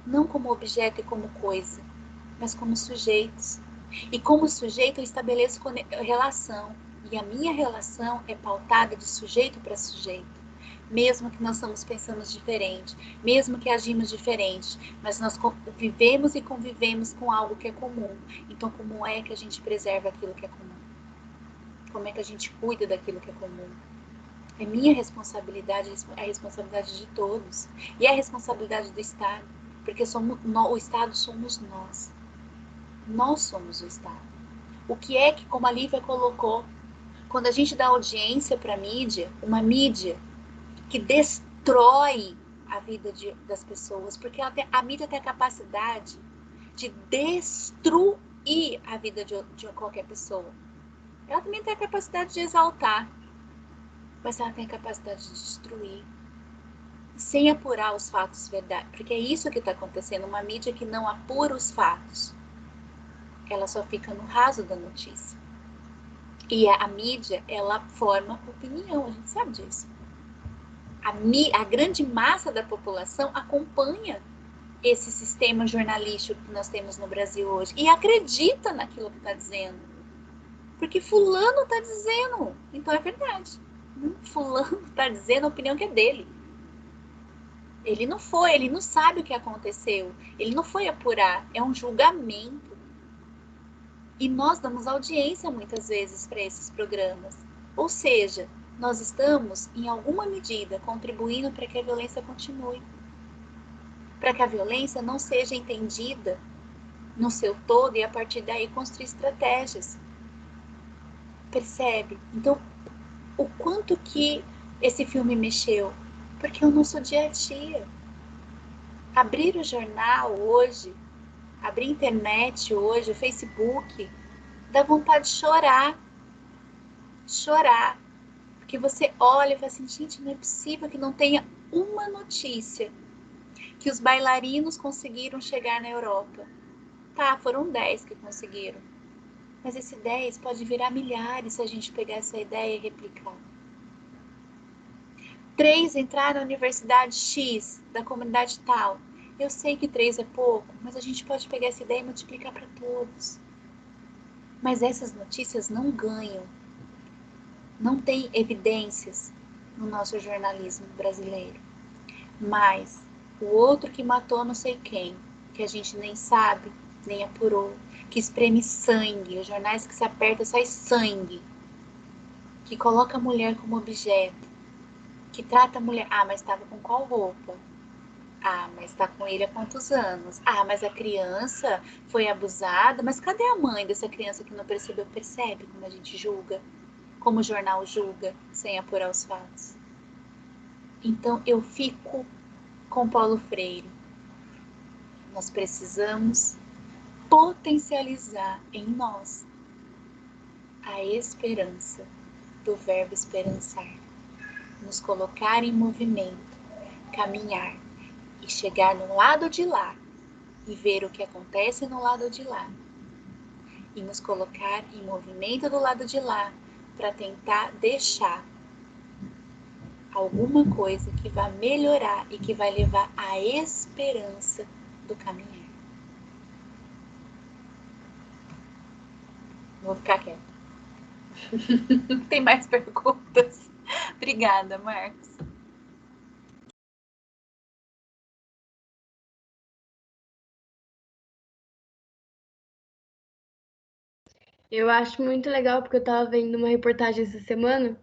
não como objeto e como coisa, mas como sujeitos. E como sujeito eu estabeleço relação, e a minha relação é pautada de sujeito para sujeito. Mesmo que nós estamos pensando diferente, mesmo que agimos diferente, mas nós vivemos e convivemos com algo que é comum. Então, como é que a gente preserva aquilo que é comum? Como é que a gente cuida daquilo que é comum? É minha responsabilidade, é a responsabilidade de todos. E é a responsabilidade do Estado, porque o Estado somos nós. Nós somos o Estado. O que é que, como a Lívia colocou, quando a gente dá audiência para a mídia, uma mídia que destrói a vida das pessoas, porque a mídia tem a capacidade de destruir a vida de qualquer pessoa. Ela também tem a capacidade de exaltar, mas ela tem a capacidade de destruir, sem apurar os fatos verdade, porque é isso que está acontecendo, uma mídia que não apura os fatos, ela só fica no raso da notícia. E a mídia, ela forma opinião, a gente sabe disso. A grande massa da população acompanha esse sistema jornalístico que nós temos no Brasil hoje e acredita naquilo que está dizendo. Porque fulano está dizendo, então é verdade. Fulano está dizendo a opinião que é dele. Ele não sabe o que aconteceu, ele não foi apurar, é um julgamento. E nós damos audiência muitas vezes para esses programas. Ou seja, nós estamos, em alguma medida, contribuindo para que a violência continue. Para que a violência não seja entendida no seu todo e a partir daí construir estratégias. Percebe? Então, o quanto que esse filme mexeu? Porque o nosso dia a dia. Abrir o jornal hoje, abrir a internet hoje, o Facebook, dá vontade de chorar. Chorar. Porque você olha e fala assim, gente, não é possível que não tenha uma notícia que os bailarinos conseguiram chegar na Europa. Tá, foram 10 que conseguiram. Mas esse 10 pode virar milhares se a gente pegar essa ideia e replicar. 3 entraram na universidade X, da comunidade tal. Eu sei que 3 é pouco, mas a gente pode pegar essa ideia e multiplicar para todos. Mas essas notícias não ganham. Não tem evidências no nosso jornalismo brasileiro. Mas o outro que matou não sei quem, que a gente nem sabe, nem apurou, que espreme sangue, os jornais que se apertam sai sangue, que coloca a mulher como objeto, que trata a mulher, mas estava com qual roupa? Mas está com ele há quantos anos? Mas a criança foi abusada, mas cadê a mãe dessa criança que não percebeu? Percebe como a gente julga? Como o jornal julga, sem apurar os fatos. Então, eu fico com Paulo Freire. Nós precisamos potencializar em nós a esperança do verbo esperançar. Nos colocar em movimento, caminhar e chegar no lado de lá e ver o que acontece no lado de lá. E nos colocar em movimento do lado de lá para tentar deixar alguma coisa que vai melhorar e que vai levar à esperança do caminhar. Vou ficar quieta. Tem mais perguntas? Obrigada, Marcos. Eu acho muito legal, porque eu estava vendo uma reportagem essa semana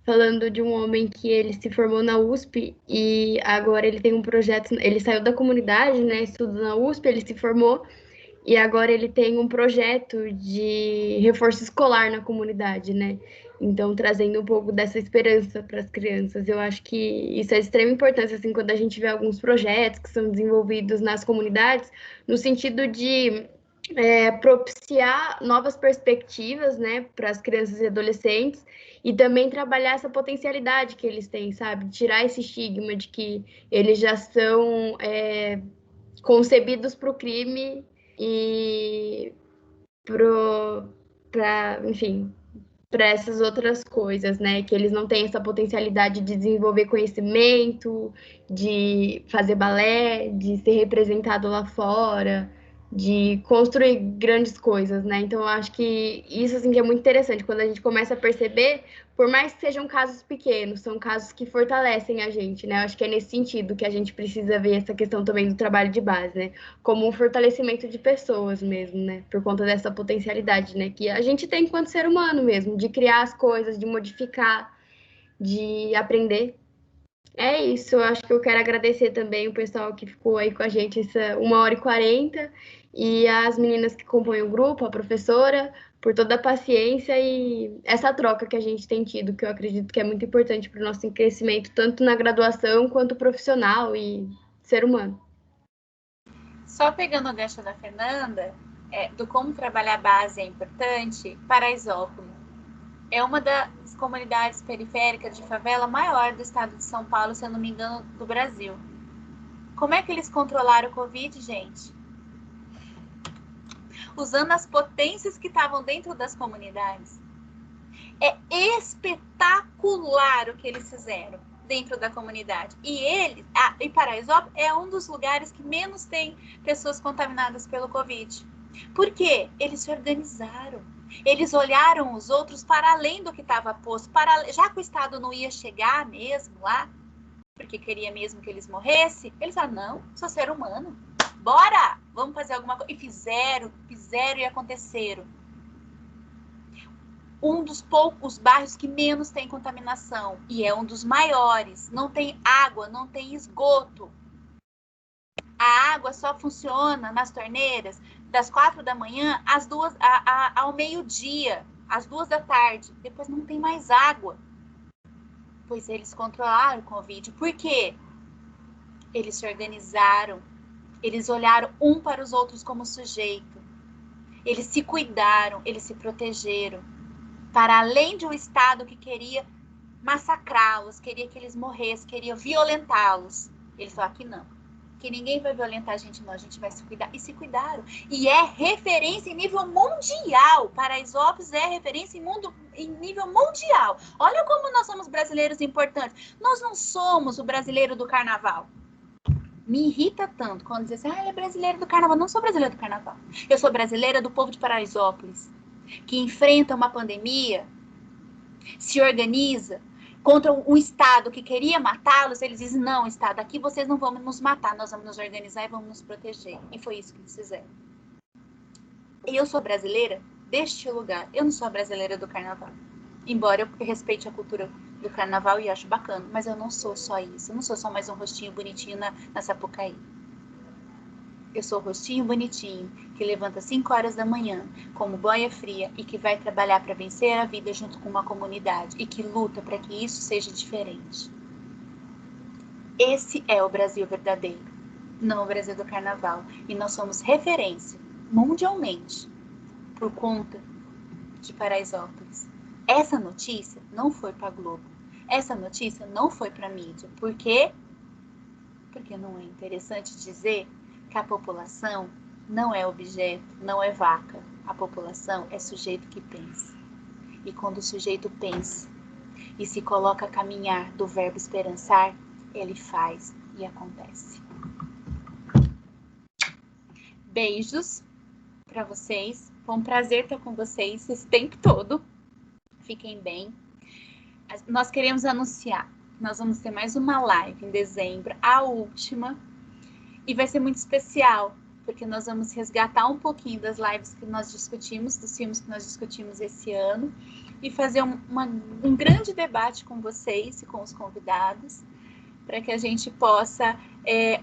falando de um homem que ele se formou na USP e agora ele tem um projeto, ele saiu da comunidade, né, estudo na USP, ele se formou e agora ele tem um projeto de reforço escolar na comunidade, né? Então, trazendo um pouco dessa esperança para as crianças. Eu acho que isso é de extrema importância, assim, quando a gente vê alguns projetos que são desenvolvidos nas comunidades, no sentido de propiciar novas perspectivas, né, para as crianças e adolescentes e também trabalhar essa potencialidade que eles têm, sabe? Tirar esse estigma de que eles já são concebidos para o crime e enfim, para essas outras coisas, né? Que eles não têm essa potencialidade de desenvolver conhecimento, de fazer balé, de ser representado lá fora, de construir grandes coisas, né? Então, eu acho que isso, assim, que é muito interessante, quando a gente começa a perceber, por mais que sejam casos pequenos, são casos que fortalecem a gente, né? Eu acho que é nesse sentido que a gente precisa ver essa questão também do trabalho de base, né? Como um fortalecimento de pessoas mesmo, né? Por conta dessa potencialidade, né? Que a gente tem enquanto ser humano mesmo, de criar as coisas, de modificar, de aprender. É isso, eu acho que eu quero agradecer também o pessoal que ficou aí com a gente essa 1h40 e as meninas que compõem o grupo, a professora, por toda a paciência e essa troca que a gente tem tido, que eu acredito que é muito importante para o nosso crescimento, tanto na graduação quanto profissional e ser humano. Só pegando o gancho da Fernanda, do como trabalhar a base é importante, Paraisópolis é uma das comunidades periféricas de favela maior do estado de São Paulo, se eu não me engano, do Brasil. Como é que eles controlaram o Covid, gente? Usando as potências que estavam dentro das comunidades. É espetacular o que eles fizeram dentro da comunidade. E Paraisópolis é um dos lugares que menos tem pessoas contaminadas pelo Covid. Por quê? Eles se organizaram. Eles olharam os outros para além do que estava posto. Já que o Estado não ia chegar mesmo lá, porque queria mesmo que eles morressem, eles falaram, não, sou ser humano. Bora! Vamos fazer alguma coisa. E fizeram e aconteceram. Um dos poucos bairros que menos tem contaminação e é um dos maiores. Não tem água, não tem esgoto. A água só funciona nas torneiras das 4 da manhã ao meio-dia, às 2 da tarde. Depois não tem mais água. Pois eles controlaram o Covid. Por quê? Eles se organizaram. Eles olharam um para os outros como sujeito. Eles se cuidaram, eles se protegeram. Para além de um Estado que queria massacrá-los, queria que eles morressem, queria violentá-los. Eles falaram que não. Que ninguém vai violentar a gente, não. A gente vai se cuidar. E se cuidaram. E é referência em nível mundial. Paraisópolis é referência em nível mundial. Olha como nós somos brasileiros importantes. Nós não somos o brasileiro do carnaval. Me irrita tanto quando diz assim, ele é brasileiro do carnaval. Não sou brasileira do carnaval. Eu sou brasileira do povo de Paraisópolis, que enfrenta uma pandemia, se organiza contra um Estado que queria matá-los. Eles dizem, não, Estado, aqui vocês não vão nos matar, nós vamos nos organizar e vamos nos proteger. E foi isso que eles fizeram. Eu sou brasileira deste lugar. Eu não sou a brasileira do carnaval. Embora eu respeite a cultura do carnaval e acho bacana, mas eu não sou só isso. Eu não sou só mais um rostinho bonitinho na Sapucaí. Eu sou o rostinho bonitinho que levanta 5 horas da manhã, como boia fria e que vai trabalhar para vencer a vida junto com uma comunidade e que luta para que isso seja diferente. Esse é o Brasil verdadeiro, não o Brasil do carnaval. E nós somos referência mundialmente por conta de Paraisópolis. Essa notícia não foi para a Globo. Essa notícia não foi para a mídia. Por quê? Porque não é interessante dizer que a população não é objeto, não é vaca. A população é sujeito que pensa. E quando o sujeito pensa e se coloca a caminhar do verbo esperançar, ele faz e acontece. Beijos para vocês. Foi um prazer estar com vocês esse tempo todo. Fiquem bem. Nós queremos anunciar que nós vamos ter mais uma live em dezembro, a última. E vai ser muito especial, porque nós vamos resgatar um pouquinho das lives que nós discutimos, dos filmes que nós discutimos esse ano, e fazer um grande debate com vocês e com os convidados, para que a gente possa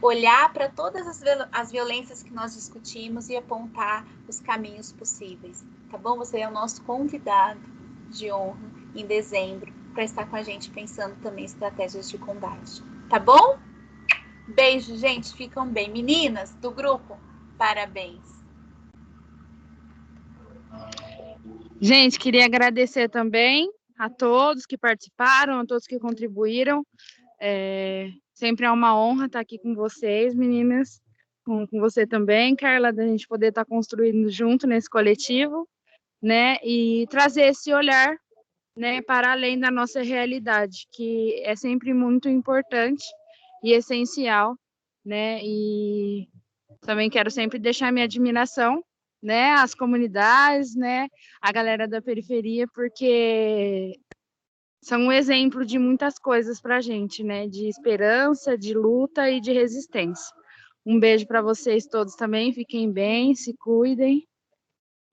olhar para todas as violências que nós discutimos e apontar os caminhos possíveis. Tá bom? Você é o nosso convidado de honra em dezembro, para estar com a gente pensando também em estratégias de combate. Tá bom? Beijo, gente. Ficam bem. Meninas do grupo, parabéns. Gente, queria agradecer também a todos que participaram, a todos que contribuíram. Sempre é uma honra estar aqui com vocês, meninas, com você também, Carla, da gente poder estar construindo junto nesse coletivo, né, e trazer esse olhar, né, para além da nossa realidade, que é sempre muito importante e essencial, né, e também quero sempre deixar minha admiração, né, às comunidades, né, a galera da periferia, porque são um exemplo de muitas coisas para a gente, né, de esperança, de luta e de resistência. Um beijo para vocês todos também, fiquem bem, se cuidem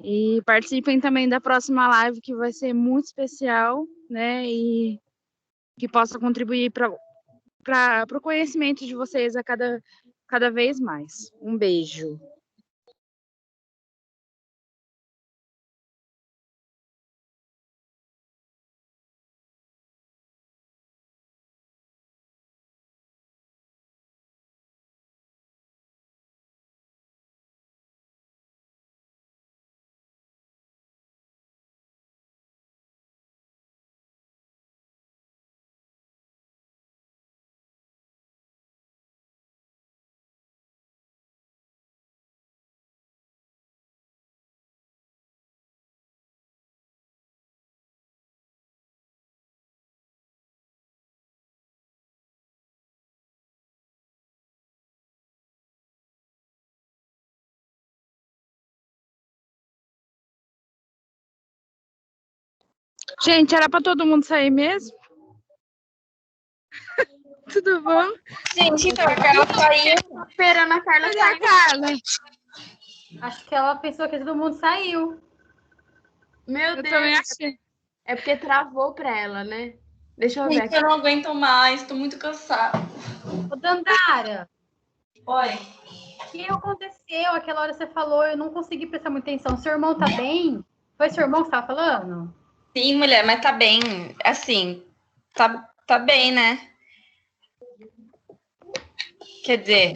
e participem também da próxima live, que vai ser muito especial, né, e que possa contribuir para o conhecimento de vocês a cada vez mais. Um beijo. Gente, era para todo mundo sair mesmo? Tudo bom? Gente, então a Carla saiu. Esperando a Carla Cadê a sair. Carla? Acho que ela pensou que todo mundo saiu. Meu Eu Deus. também achei. É porque travou pra ela, né? Deixa eu ver Gente, aqui. eu não aguento mais, tô muito cansada. Ô, Dandara, Oi. o que aconteceu? Aquela hora você falou, eu não consegui prestar muita atenção. Seu irmão tá bem? Foi seu irmão que tava falando? Sim, mulher, mas tá bem. Assim, tá bem, né? Quer dizer,